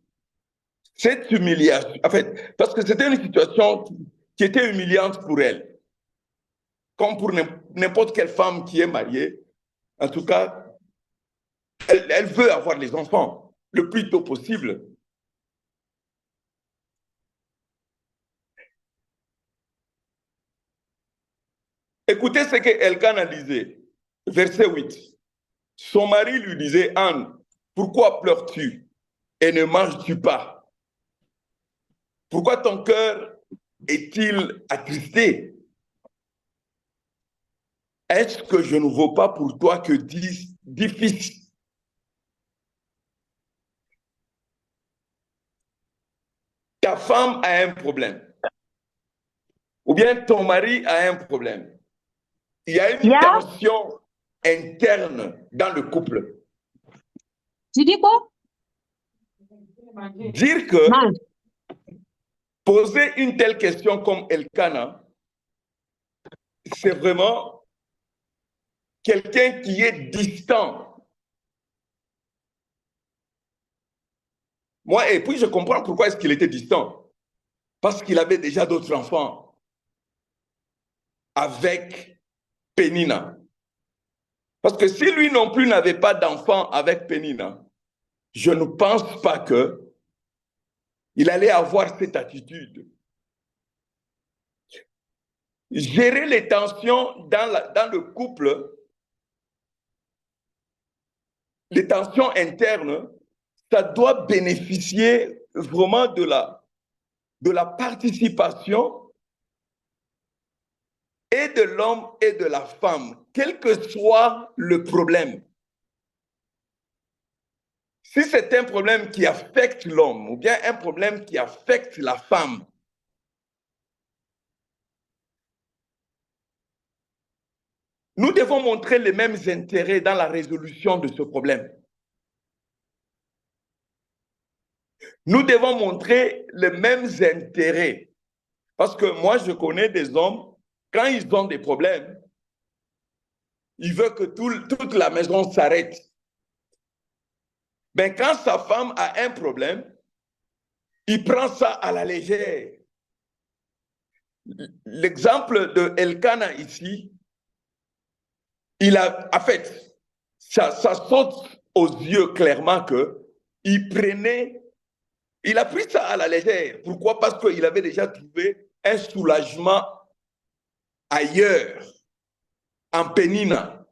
Speaker 4: cette humiliation, en fait, parce que c'était une situation qui était humiliante pour elle. Comme pour n'importe quelle femme qui est mariée, en tout cas, elle veut avoir les enfants le plus tôt possible. Écoutez ce que Elkana disait, verset 8. Son mari lui disait, Anne, pourquoi pleures-tu et ne manges-tu pas? Pourquoi ton cœur est-il attristé? Est-ce que je ne vaux pas pour toi que 10 fils? Ta femme a un problème. Ou bien ton mari a un problème. Il y a une tension interne dans le couple.
Speaker 5: Tu dis quoi?
Speaker 4: Dire que poser une telle question comme Elkana, c'est vraiment quelqu'un qui est distant. Moi, et puis je comprends pourquoi est-ce qu'il était distant. Parce qu'il avait déjà d'autres enfants avec Pénina. Parce que si lui non plus n'avait pas d'enfant avec Pénina, je ne pense pas qu'il allait avoir cette attitude. Gérer les tensions dans le couple, les tensions internes, ça doit bénéficier vraiment de la participation et de l'homme et de la femme, quel que soit le problème. Si c'est un problème qui affecte l'homme ou bien un problème qui affecte la femme, nous devons montrer les mêmes intérêts dans la résolution de ce problème. Nous devons montrer les mêmes intérêts. Parce que moi, je connais des hommes, quand ils ont des problèmes, ils veulent que toute la maison s'arrête. Mais quand sa femme a un problème, il prend ça à la légère. L'exemple de Elkana ici, en fait, ça saute aux yeux clairement il a pris ça à la légère. Pourquoi? Parce qu'il avait déjà trouvé un soulagement ailleurs, en Pénina.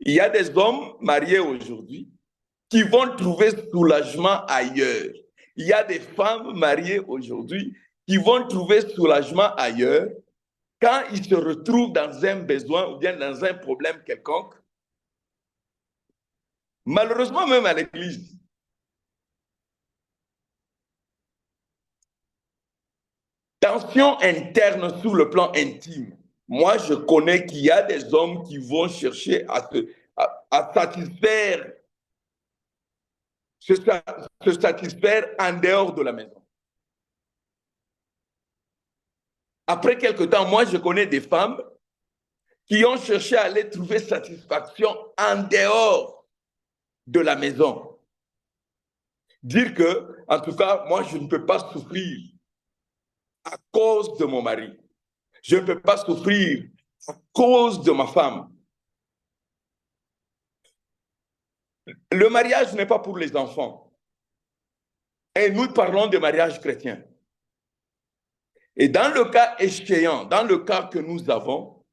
Speaker 4: Il y a des hommes mariés aujourd'hui qui vont trouver soulagement ailleurs. Il y a des femmes mariées aujourd'hui qui vont trouver soulagement ailleurs quand ils se retrouvent dans un besoin ou bien dans un problème quelconque. Malheureusement, même à l'église. Tension interne sur le plan intime. Moi, je connais qu'il y a des hommes qui vont chercher à satisfaire, se satisfaire en dehors de la maison. Après quelque temps, moi, je connais des femmes qui ont cherché à aller trouver satisfaction en dehors de la maison. Dire que, en tout cas, moi, je ne peux pas souffrir à cause de mon mari. Je ne peux pas souffrir à cause de ma femme. Le mariage n'est pas pour les enfants. Et nous parlons de mariage chrétien. Et dans le cas échéant, dans le cas que nous avons,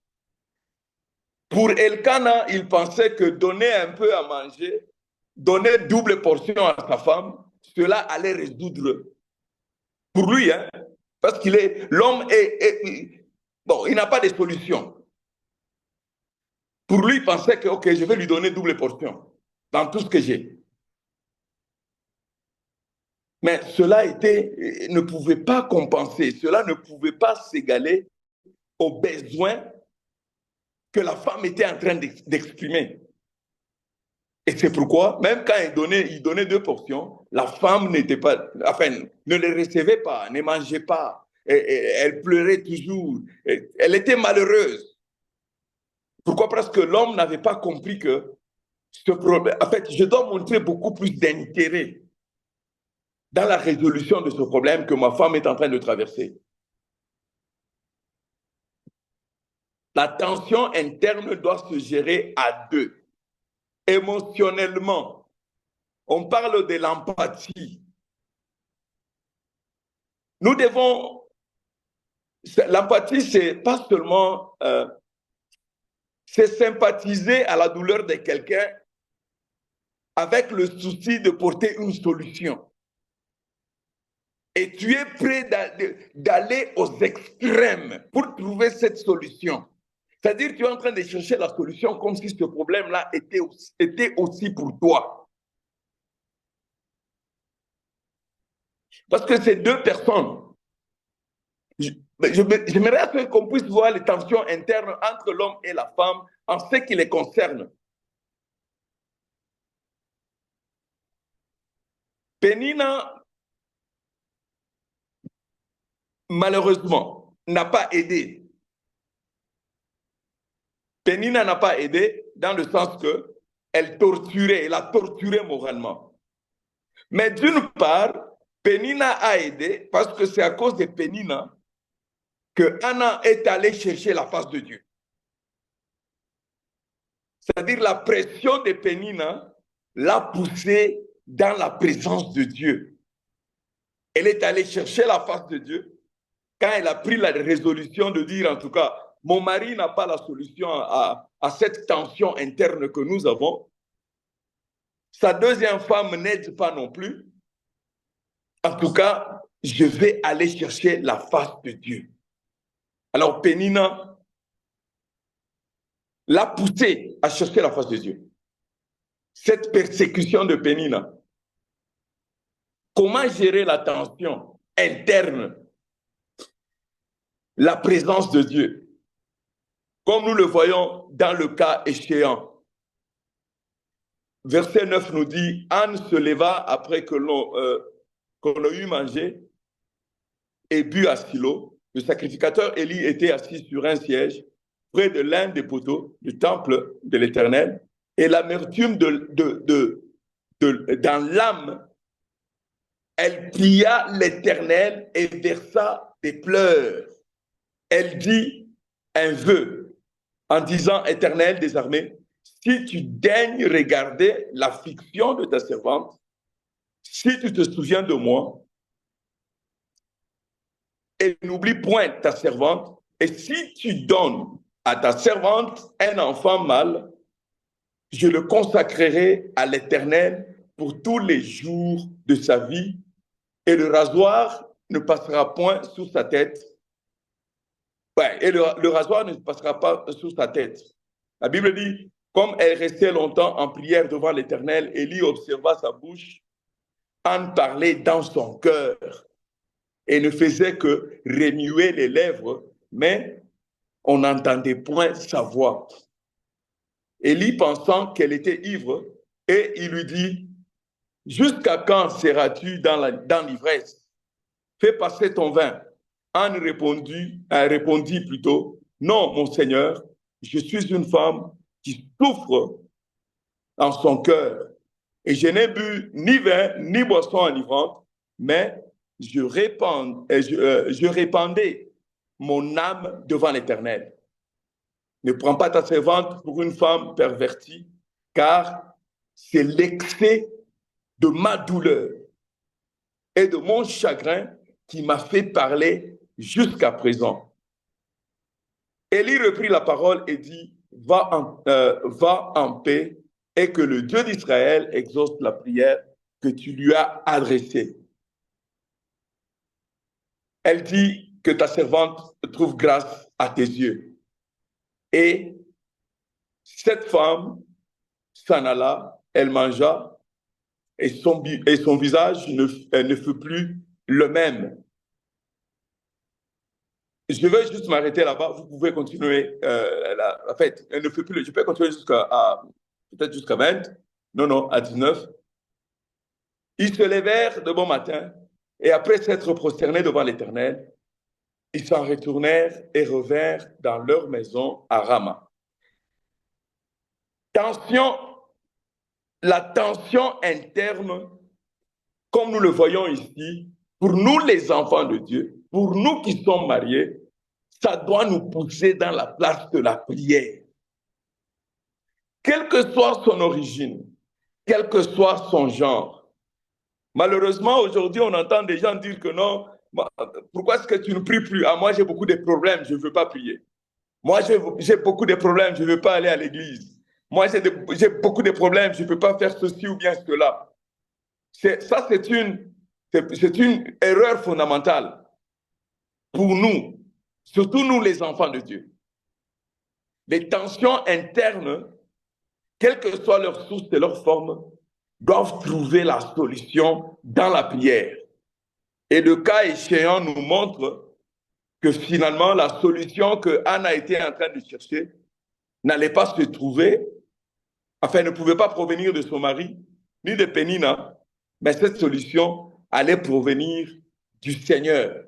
Speaker 4: pour Elkana, il pensait que donner un peu à manger, donner double portion à sa femme, cela allait résoudre. Pour lui, hein, parce qu'il est, l'homme bon, il n'a pas de solution. Pour lui, il pensait que, ok, je vais lui donner double portion dans tout ce que j'ai. Mais cela ne pouvait pas compenser, cela ne pouvait pas s'égaler aux besoins que la femme était en train d'exprimer. Et c'est pourquoi, même quand il donnait 2 portions, la femme n'était pas, enfin, ne les recevait pas, ne mangeait pas. Elle pleurait toujours. Elle était malheureuse. Pourquoi? Parce que l'homme n'avait pas compris que ce problème, en fait, je dois montrer beaucoup plus d'intérêt dans la résolution de ce problème que ma femme est en train de traverser. La tension interne doit se gérer à 2. Émotionnellement, on parle de l'empathie. Nous devons... L'empathie, c'est pas seulement... c'est sympathiser à la douleur de quelqu'un avec le souci de porter une solution. Et tu es prêt d'aller aux extrêmes pour trouver cette solution. C'est-à-dire que tu es en train de chercher la solution comme si ce problème-là était aussi pour toi. Parce que ces 2 personnes, j'aimerais qu'on puisse voir les tensions internes entre l'homme et la femme en ce qui les concerne. Pénina, malheureusement, n'a pas aidé. Pénina n'a pas aidé dans le sens qu'elle a torturé moralement. Mais d'une part, Pénina a aidé parce que c'est à cause de Pénina que Anna est allée chercher la face de Dieu. C'est-à-dire la pression de Pénina l'a poussée dans la présence de Dieu. Elle est allée chercher la face de Dieu quand elle a pris la résolution de dire, en tout cas, mon mari n'a pas la solution à cette tension interne que nous avons. Sa deuxième femme n'aide pas non plus. En tout cas, je vais aller chercher la face de Dieu. Alors, Pénina l'a poussée à chercher la face de Dieu. Cette persécution de Pénina, comment gérer la tension interne, la présence de Dieu, comme nous le voyons dans le cas échéant. Verset 9 nous dit, Anne se leva après que qu'on a eu mangé et bu à Silo. Le sacrificateur Élie était assis sur un siège près de l'un des poteaux du temple de l'Éternel, et l'amertume dans l'âme, elle pria l'Éternel et versa des pleurs. Elle dit un vœu en disant, Éternel des armées, si tu daignes regarder l'affliction de ta servante, si tu te souviens de moi, et n'oublie point ta servante, et si tu donnes à ta servante un enfant mâle, je le consacrerai à l'Éternel pour tous les jours de sa vie, et le rasoir ne passera point sur sa tête. Ouais, et le rasoir ne passera pas sur sa tête. La Bible dit, comme elle restait longtemps en prière devant l'Éternel, Élie observa sa bouche, en parlait dans son cœur, et ne faisait que remuer les lèvres, mais on n'entendait point sa voix. Élie, pensant qu'elle était ivre, et il lui dit, « Jusqu'à quand seras-tu dans l'ivresse? Fais passer ton vin. » Anne répondit plutôt, « Non, mon Seigneur, je suis une femme qui souffre en son cœur, et je n'ai bu ni vin ni boisson enivrante, mais je répandais mon âme devant l'Éternel. Ne prends pas ta servante pour une femme pervertie, car c'est l'excès de ma douleur et de mon chagrin qui m'a fait parler jusqu'à présent. Élie reprit la parole et dit, va en paix et que le Dieu d'Israël exauce la prière que tu lui as adressée. Elle dit que ta servante trouve grâce à tes yeux. Et cette femme s'en alla, elle mangea et son visage ne fut plus le même. Je vais juste m'arrêter là-bas. Vous pouvez continuer. En fait, elle ne fait plus. Je peux continuer peut-être jusqu'à 20. Non, à 19. Ils se levèrent de bon matin et après s'être prosternés devant l'Éternel, ils s'en retournèrent et revinrent dans leur maison à Rama. La tension interne, comme nous le voyons ici, pour nous les enfants de Dieu, pour nous qui sommes mariés, ça doit nous pousser dans la place de la prière. Quelle que soit son origine, quel que soit son genre. Malheureusement, aujourd'hui, on entend des gens dire que non, pourquoi est-ce que tu ne pries plus? Ah, moi, j'ai beaucoup de problèmes, je ne veux pas prier. Moi, j'ai beaucoup de problèmes, je ne veux pas aller à l'église. Moi, j'ai beaucoup de problèmes, je ne peux pas faire ceci ou bien cela. Ça, c'est une erreur fondamentale pour nous, surtout nous les enfants de Dieu. Les tensions internes, quelle que soit leur source et leur forme, doivent trouver la solution dans la prière. Et le cas échéant nous montre que finalement, la solution que Anna était en train de chercher n'allait pas se trouver, enfin, ne pouvait pas provenir de son mari, ni de Pénina, mais cette solution allait provenir du Seigneur.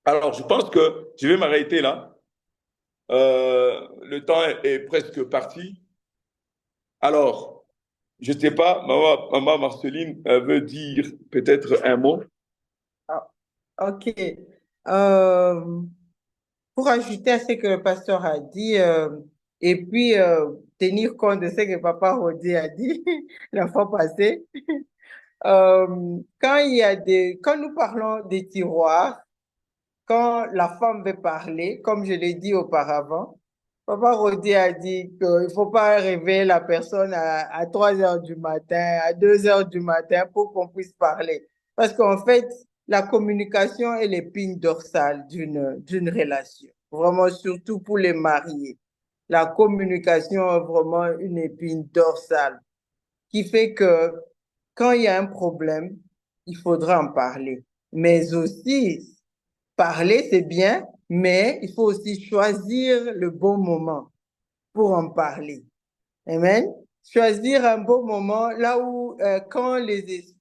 Speaker 4: Alors, je pense que je vais m'arrêter là. Le temps est presque parti. Alors, je ne sais pas, maman Marceline veut dire peut-être un mot.
Speaker 1: Ok. Pour ajouter à ce que le pasteur a dit, et puis tenir compte de ce que papa Rodi a dit la fois passée, quand nous parlons des tiroirs, quand la femme veut parler, comme je l'ai dit auparavant, papa Rodi a dit qu'il ne faut pas réveiller la personne à 3 heures du matin, à 2 heures du matin pour qu'on puisse parler. Parce qu'en fait, la communication est l'épine dorsale d'une relation. Vraiment, surtout pour les mariés. La communication est vraiment une épine dorsale qui fait que quand il y a un problème, il faudra en parler. Mais aussi, parler, c'est bien, mais il faut aussi choisir le bon moment pour en parler. Amen. Choisir un bon moment là où, quand les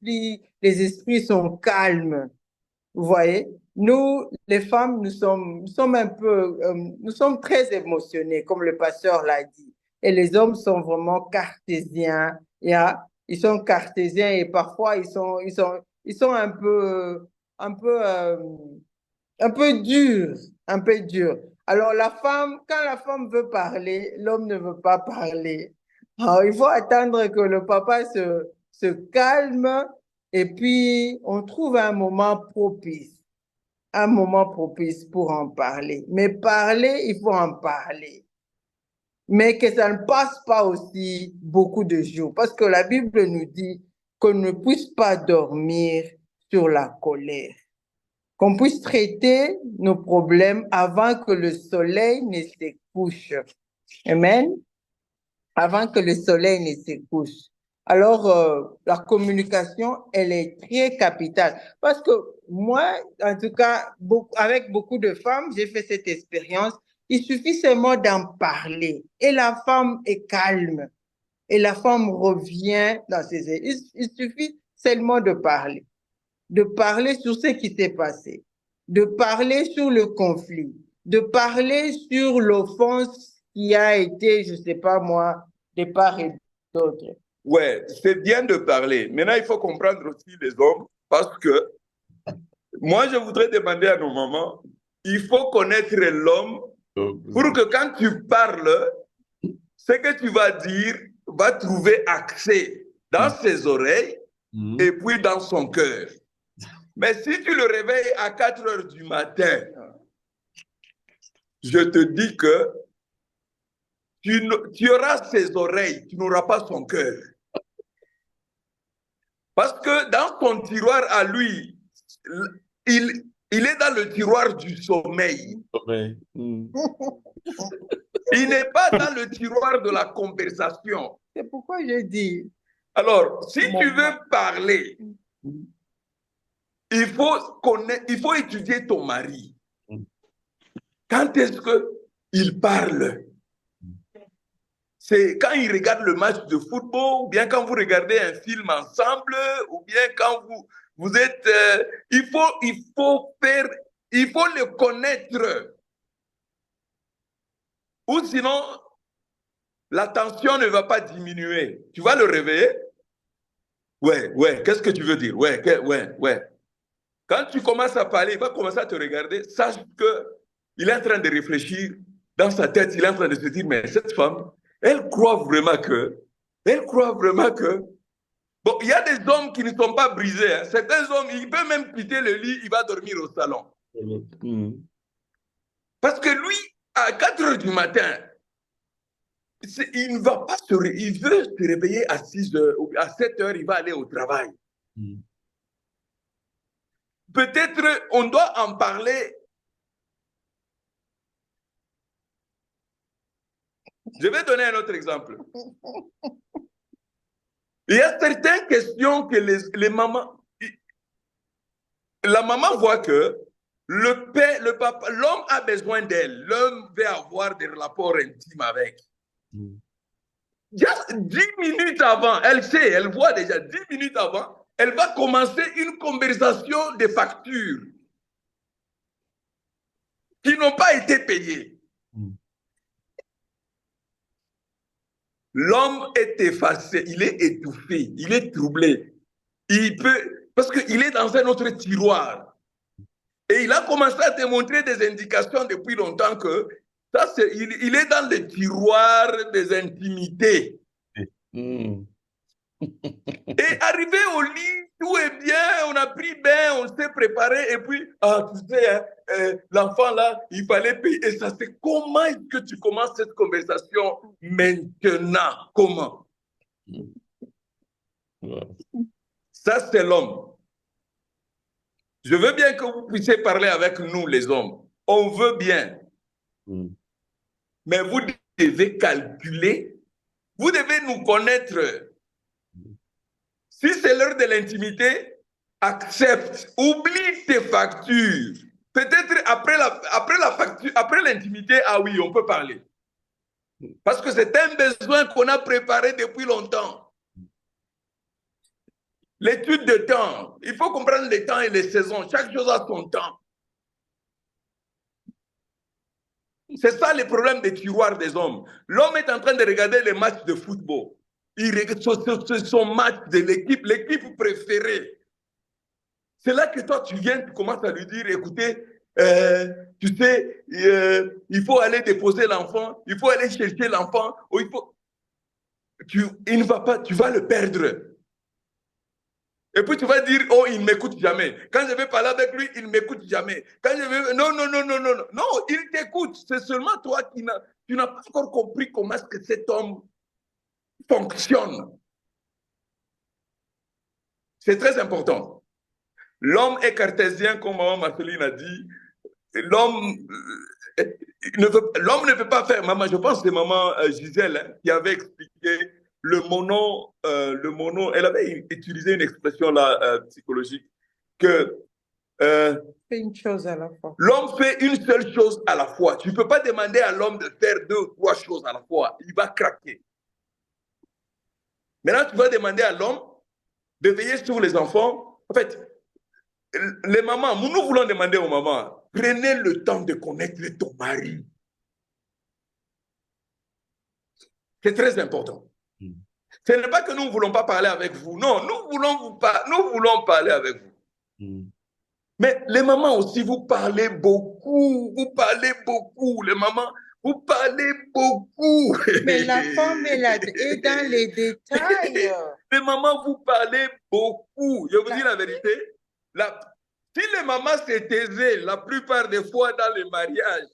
Speaker 1: esprits sont calmes. Vous voyez, nous, les femmes, nous sommes nous sommes très émotionnés, comme le pasteur l'a dit. Et les hommes sont vraiment cartésiens. Ils sont cartésiens et parfois ils sont un peu durs, un peu durs. Alors quand la femme veut parler, l'homme ne veut pas parler. Alors, il faut attendre que le papa se calme et puis on trouve un moment propice pour en parler. Mais parler, il faut en parler. Mais que ça ne passe pas aussi beaucoup de jours. Parce que la Bible nous dit qu'on ne puisse pas dormir sur la colère. Qu'on puisse traiter nos problèmes avant que le soleil ne se couche. Amen. Avant que le soleil ne se couche. Alors, la communication, elle est très capitale. Parce que moi, en tout cas, avec beaucoup de femmes, j'ai fait cette expérience. Il suffit seulement d'en parler. Et la femme est calme. Et la femme revient dans ses... Il suffit seulement de parler. De parler sur ce qui s'est passé. De parler sur le conflit. De parler sur l'offense qui a été, je ne sais pas moi, de part et d'autre.
Speaker 4: Ouais, c'est bien de parler. Maintenant, il faut comprendre aussi les hommes parce que moi, je voudrais demander à nos mamans, il faut connaître l'homme pour que quand tu parles, ce que tu vas dire va trouver accès dans ses oreilles et puis dans son cœur. Mais si tu le réveilles à 4 heures du matin, je te dis que tu auras ses oreilles, tu n'auras pas son cœur. Parce que dans son tiroir à lui, il est dans le tiroir du sommeil. Il n'est pas dans le tiroir de la conversation.
Speaker 1: C'est pourquoi j'ai dit.
Speaker 4: Alors, si tu veux parler, il faut étudier ton mari. Quand est-ce qu'il parle? C'est quand il regarde le match de football, ou bien quand vous regardez un film ensemble, ou bien quand vous êtes... il faut le connaître. Ou sinon, la tension ne va pas diminuer. Tu vas le réveiller? Ouais, qu'est-ce que tu veux dire? Ouais. Quand tu commences à parler, il va commencer à te regarder. Sache qu'il est en train de réfléchir dans sa tête. Il est en train de se dire, mais cette femme, elle croit vraiment que... Bon, il y a des hommes qui ne sont pas brisés. Hein. Certains hommes, il peut même quitter le lit, il va dormir au salon. Parce que lui, à 4 heures du matin, il ne va pas il veut se réveiller à 6 heures ou à 7 heures, il va aller au travail. Peut-être on doit en parler. Je vais donner un autre exemple. Il y a certaines questions que les mamans... La maman voit que le père, le papa, l'homme a besoin d'elle. L'homme veut avoir des rapports intimes avec. Juste 10 minutes avant, elle sait, elle voit déjà 10 minutes avant, elle va commencer une conversation de factures qui n'ont pas été payées. L'homme est effacé, il est étouffé, il est troublé. Parce qu'il est dans un autre tiroir. Et il a commencé à te montrer des indications depuis longtemps que il est dans le tiroir des intimités. Et arrivé au lit, tout est bien, on a pris bain, on s'est préparé, et puis, tu sais, l'enfant là, il fallait payer. Et ça, c'est comment est-ce que tu commences cette conversation maintenant? Comment? Ça, c'est l'homme. Je veux bien que vous puissiez parler avec nous, les hommes. On veut bien. Mais vous devez calculer. Vous devez nous connaître. Si c'est l'heure de l'intimité, accepte. Oublie tes factures. Peut-être après l'intimité, ah oui, on peut parler. Parce que c'est un besoin qu'on a préparé depuis longtemps. L'étude de temps, il faut comprendre les temps et les saisons. Chaque chose a son temps. C'est ça le problème des tiroirs des hommes. L'homme est en train de regarder les matchs de football. Il regarde son match de l'équipe préférée. C'est là que toi, tu viens, tu commences à lui dire, écoutez, tu sais, il faut aller déposer l'enfant, il faut aller chercher l'enfant, il ne va pas, tu vas le perdre. Et puis tu vas dire, oh, il ne m'écoute jamais. Quand je vais parler avec lui, il ne m'écoute jamais. Quand je vais... Non. Non, il t'écoute. C'est seulement toi qui n'as pas encore compris comment est-ce que cet homme fonctionne. C'est très important. L'homme est cartésien, comme maman Marceline a dit. L'homme ne peut pas faire... Maman, je pense que c'est maman Gisèle hein, qui avait expliqué le mono, elle avait utilisé une expression là, psychologique, que
Speaker 1: une chose à la fois.
Speaker 4: L'homme fait une seule chose à la fois. Tu ne peux pas demander à l'homme de faire 2 ou 3 choses à la fois. Il va craquer. Maintenant, tu vas demander à l'homme de veiller sur les enfants. En fait, les mamans, nous voulons demander aux mamans, prenez le temps de connaître ton mari. C'est très important. Ce n'est pas que nous ne voulons pas parler avec vous. Non, nous voulons parler avec vous. Mais les mamans aussi, vous parlez beaucoup. Les mamans, Vous parlez beaucoup.
Speaker 1: Mais la femme, elle est dans les détails.
Speaker 4: Les mamans, vous parlez beaucoup. Je vous dis la vérité. Si les mamans se taisaient la plupart des fois dans les mariages,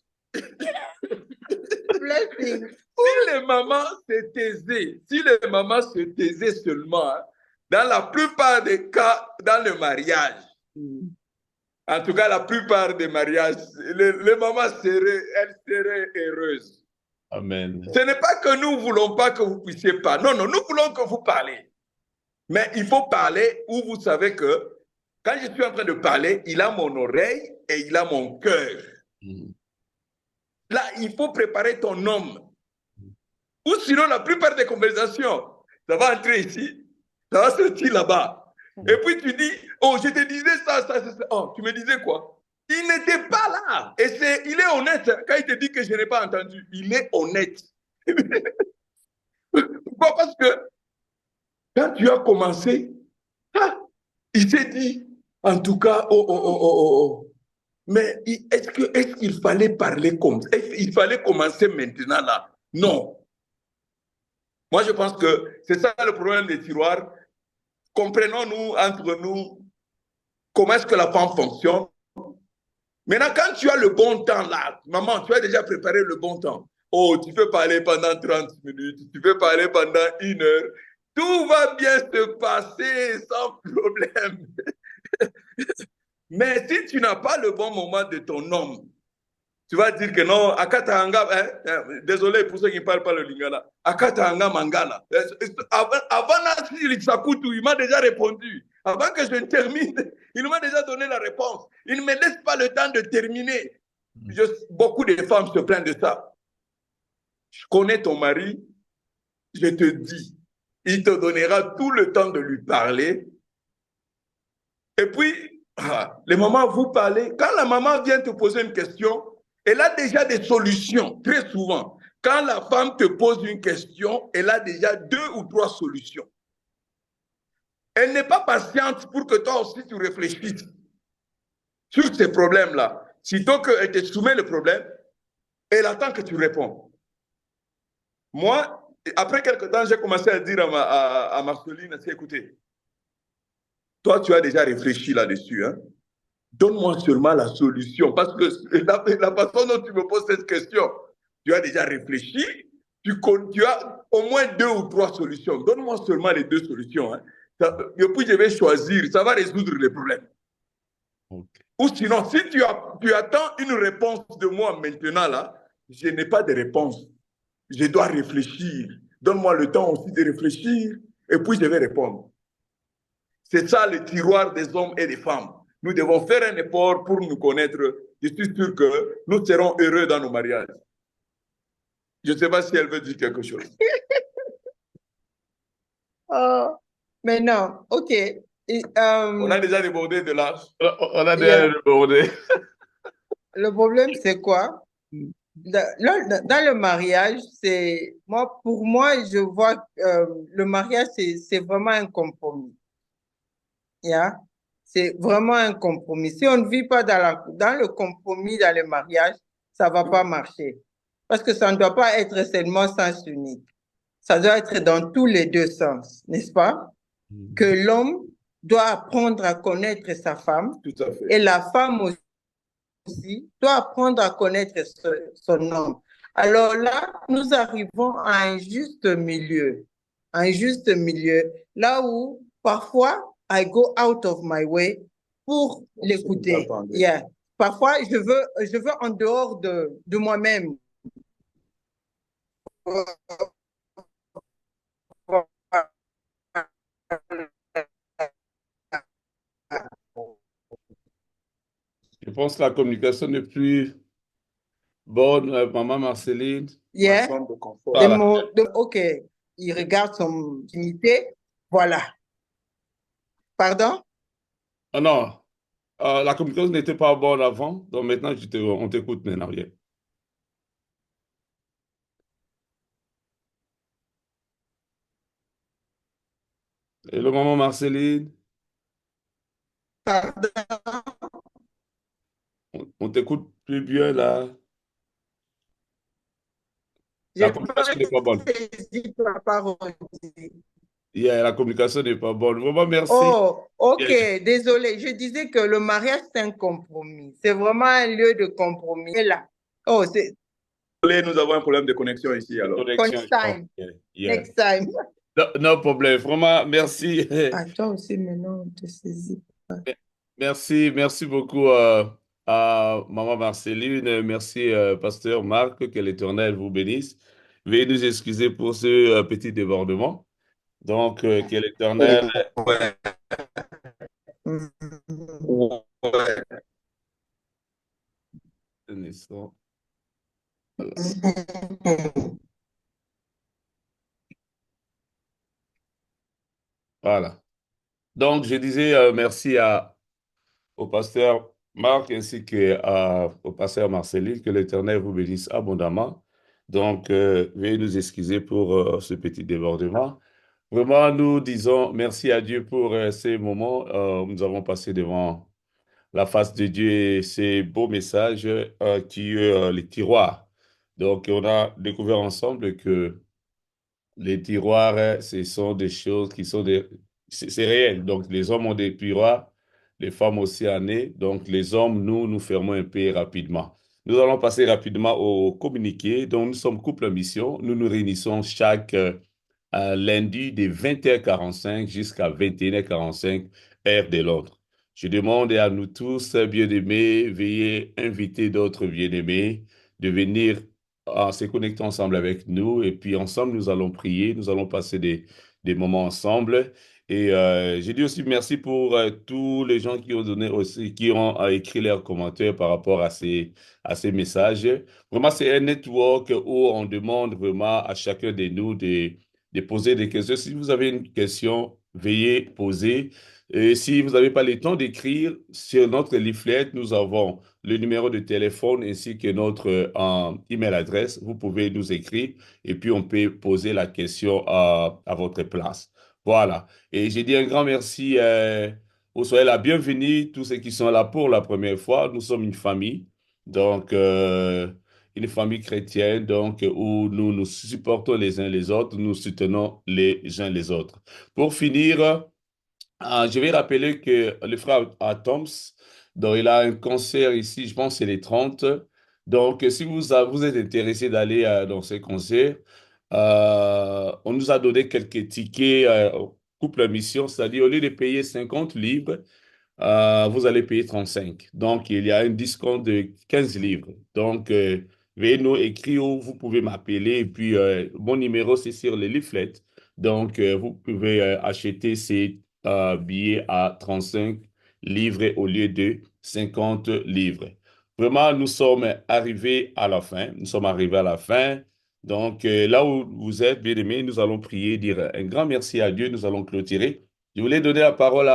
Speaker 1: Blessing.
Speaker 4: si les mamans se taisaient seulement, hein, dans la plupart des cas, dans le mariage, en tout cas, la plupart des mariages, les mamans elles seraient heureuses.
Speaker 3: Amen.
Speaker 4: Ce n'est pas que nous ne voulons pas que vous puissiez parler. Non, non, nous voulons que vous parlez. Mais il faut parler où vous savez que quand je suis en train de parler, il a mon oreille et il a mon cœur. Là, il faut préparer ton homme. Ou sinon, la plupart des conversations, ça va entrer ici, ça va sortir là-bas. Et puis tu dis, oh, je te disais ça. Oh, tu me disais quoi? Il n'était pas là. Et il est honnête. Quand il te dit que je n'ai pas entendu, il est honnête. Pourquoi? Parce que quand tu as commencé, il s'est dit, en tout cas, oh. Mais est-ce qu'il fallait parler comme ça? Il fallait commencer maintenant là? Non. Moi, je pense que c'est ça le problème des tiroirs. Comprenons-nous entre nous comment est-ce que la femme fonctionne. Maintenant, quand tu as le bon temps là, maman, tu as déjà préparé le bon temps. Oh, tu peux parler pendant 30 minutes, tu peux parler pendant 1 heure. Tout va bien se passer sans problème. Mais si tu n'as pas le bon moment de ton homme, tu vas dire que non, Akatanga, désolé pour ceux qui ne parlent pas le lingala, Akatanga Mangala. Avant Nasir Sakutu, il m'a déjà répondu. Avant que je ne termine, il m'a déjà donné la réponse. Il ne me laisse pas le temps de terminer. Beaucoup de femmes se plaignent de ça. Je connais ton mari, je te dis, il te donnera tout le temps de lui parler. Et puis, les mamans, vous parlez. Quand la maman vient te poser une question, elle a déjà des solutions, très souvent. Quand la femme te pose une question, elle a déjà 2 ou 3 solutions. Elle n'est pas patiente pour que toi aussi tu réfléchisses sur ces problèmes-là. Sitôt qu'elle te soumet le problème, elle attend que tu réponds. Moi, après quelque temps, j'ai commencé à dire à Marceline, écoutez, toi, tu as déjà réfléchi là-dessus, hein? Donne-moi seulement la solution. Parce que la façon dont tu me poses cette question, tu as déjà réfléchi, tu as au moins 2 ou 3 solutions. Donne-moi seulement les 2 solutions. Hein. Et puis je vais choisir, ça va résoudre les problèmes. Okay. Ou sinon, si tu attends une réponse de moi maintenant, là, je n'ai pas de réponse. Je dois réfléchir. Donne-moi le temps aussi de réfléchir et puis je vais répondre. C'est ça le tiroir des hommes et des femmes. Nous devons faire un effort pour nous connaître. Je suis sûr que nous serons heureux dans nos mariages. Je ne sais pas si elle veut dire quelque chose.
Speaker 1: Mais non, OK.
Speaker 4: On a déjà débordé de l'âge.
Speaker 3: On a déjà débordé.
Speaker 1: Le problème, c'est quoi? Dans le mariage, pour moi, je vois le mariage, c'est vraiment un compromis. Yeah? C'est vraiment un compromis. Si on ne vit pas dans le compromis, dans le mariage, ça ne va pas marcher. Parce que ça ne doit pas être seulement sens unique. Ça doit être dans tous les 2 sens, n'est-ce pas? Que l'homme doit apprendre à connaître sa femme.
Speaker 4: Tout à fait.
Speaker 1: Et la femme aussi doit apprendre à connaître son homme. Alors là, nous arrivons à un juste milieu. Un juste milieu. Là où, parfois, I go out of my way pour l'écouter. Yeah. Parfois, je veux en dehors de moi-même.
Speaker 3: Je pense que la communication n'est plus bonne, maman Marceline.
Speaker 1: Yeah.
Speaker 3: Voilà.
Speaker 1: OK. Il regarde son dignité. Voilà. Pardon?
Speaker 3: Oh non. La communication n'était pas bonne avant, donc maintenant on t'écoute maintenant. Yeah. Et le maman Marceline?
Speaker 1: Pardon?
Speaker 3: On t'écoute plus bien là.
Speaker 1: J'ai
Speaker 3: La
Speaker 1: pas
Speaker 3: communication n'est pas bonne.
Speaker 1: saisi ta parole.
Speaker 3: Yeah, la communication n'est pas bonne. Vraiment, merci.
Speaker 1: Oh, ok,
Speaker 3: Yeah.
Speaker 1: désolé. Je disais que le mariage, c'est un compromis. C'est vraiment un lieu de compromis. Et là, oh, c'est
Speaker 4: Désolé, nous avons un problème de connexion ici alors.
Speaker 3: Connexion,
Speaker 1: next
Speaker 3: je pense.
Speaker 1: time.
Speaker 3: Yeah. Yeah.
Speaker 1: Next time.
Speaker 3: No, no problème. Vraiment, merci.
Speaker 1: À toi aussi, maintenant, on te saisit pas.
Speaker 3: Merci, merci beaucoup à Maman Marceline. Merci, Pasteur Marc. Que l'Éternel vous bénisse. Veuillez nous excuser pour ce petit débordement. Donc, que l'Éternel.
Speaker 4: Ouais,
Speaker 1: Mhm.
Speaker 4: ouais.
Speaker 3: Un instant. Voilà. Voilà. Donc, je disais merci au pasteur Marc ainsi que au pasteur Marceline. Que l'Éternel vous bénisse abondamment. Donc, veuillez nous excuser pour ce petit débordement. Vraiment, nous disons merci à Dieu pour ces moments. Nous avons passé devant la face de Dieu et ces beaux messages qui les tiroirs. Donc, on a découvert ensemble que les tiroirs, ce sont des choses qui sont des... C'est réel. Donc, les hommes ont des tiroirs, les femmes aussi en ont. Donc, les hommes, nous fermons un peu rapidement. Nous allons passer rapidement au communiqué. Donc, nous sommes couple en mission. Nous nous réunissons chaque lundi de 20h45 jusqu'à 21h45, heure de Londres. Je demande à nous tous, bien-aimés, veuillez inviter d'autres bien-aimés de venir se connecter ensemble avec nous et puis ensemble nous allons prier, nous allons passer des moments ensemble. Et j'ai dit aussi merci pour tous les gens qui ont donné aussi, qui ont écrit leurs commentaires par rapport à ces messages. Vraiment, c'est un network où on demande vraiment à chacun de nous de poser des questions. Si vous avez une question, veuillez poser. Et si vous n'avez pas le temps d'écrire, sur notre leaflet, nous avons le numéro de téléphone ainsi que notre email adresse. Vous pouvez nous écrire et puis on peut poser la question à votre place. Voilà. Et j'ai dit un grand merci. Vous soyez la bienvenue, tous ceux qui sont là pour la première fois. Nous sommes une famille. Donc, une famille chrétienne, donc, où nous nous supportons les uns les autres, nous soutenons les uns les autres. Pour finir, je vais rappeler que le frère Toms, donc il a un concert ici, je pense que c'est les 30. Donc, si vous êtes intéressé d'aller dans ce concert, on nous a donné quelques tickets couple mission, c'est-à-dire au lieu de payer 50 livres, vous allez payer 35. Donc, il y a un discount de 15 livres. Donc, veuillez nous écrire ou vous pouvez m'appeler. Et puis, mon numéro, c'est sur les leaflets. Donc, vous pouvez acheter ces billets à 35 livres au lieu de 50 livres. Vraiment, nous sommes arrivés à la fin. Nous sommes arrivés à la fin. Donc, là où vous êtes, bien aimés, nous allons prier, dire un grand merci à Dieu. Nous allons clôturer. Je voulais donner la parole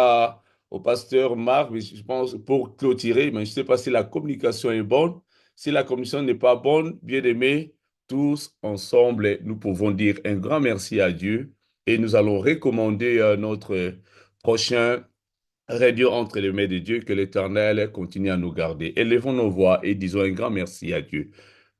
Speaker 3: au pasteur Marc, mais je pense pour clôturer, mais je ne sais pas si la communication est bonne. Si la communication n'est pas bonne, bien aimé, tous ensemble, nous pouvons dire un grand merci à Dieu et nous allons recommander notre prochain radio entre les mains de Dieu, que l'Éternel continue à nous garder. Élevons nos voix et disons un grand merci à Dieu.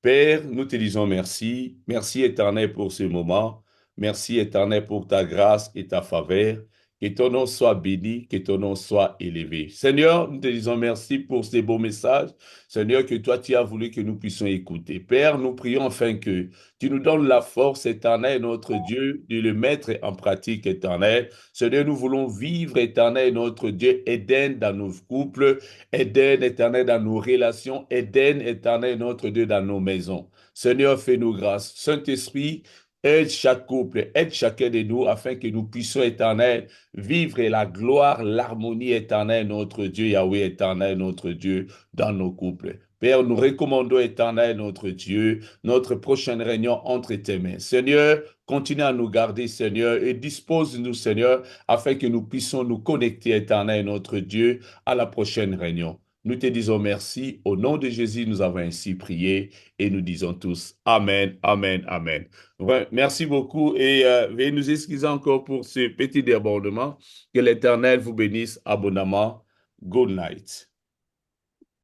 Speaker 3: Père, nous te disons merci. Merci éternel pour ce moment. Merci éternel pour ta grâce et ta faveur. Que ton nom soit béni, que ton nom soit élevé. Seigneur, nous te disons merci pour ces beaux messages. Seigneur, que toi tu as voulu que nous puissions écouter. Père, nous prions afin que tu nous donnes la force éternelle, notre Dieu, de le mettre en pratique éternelle. Seigneur, nous voulons vivre éternel, notre Dieu, Éden dans nos couples, Éden éternel dans nos relations, Éden éternel, notre Dieu, dans nos maisons. Seigneur, fais-nous grâce. Saint-Esprit, aide chaque couple, aide chacun de nous afin que nous puissions, éternel, vivre la gloire, l'harmonie éternelle, notre Dieu, Yahweh éternel, notre Dieu, dans nos couples. Père, nous recommandons, éternel, notre Dieu, notre prochaine réunion entre tes mains. Seigneur, continue à nous garder, Seigneur, et dispose-nous, Seigneur, afin que nous puissions nous connecter, éternel, notre Dieu, à la prochaine réunion. Nous te disons merci. Au nom de Jésus, nous avons ainsi prié et nous disons tous Amen, Amen, Amen. Ouais, merci beaucoup et veuillez nous excuser encore pour ce petit débordement. Que l'Éternel vous bénisse abondamment. Good night.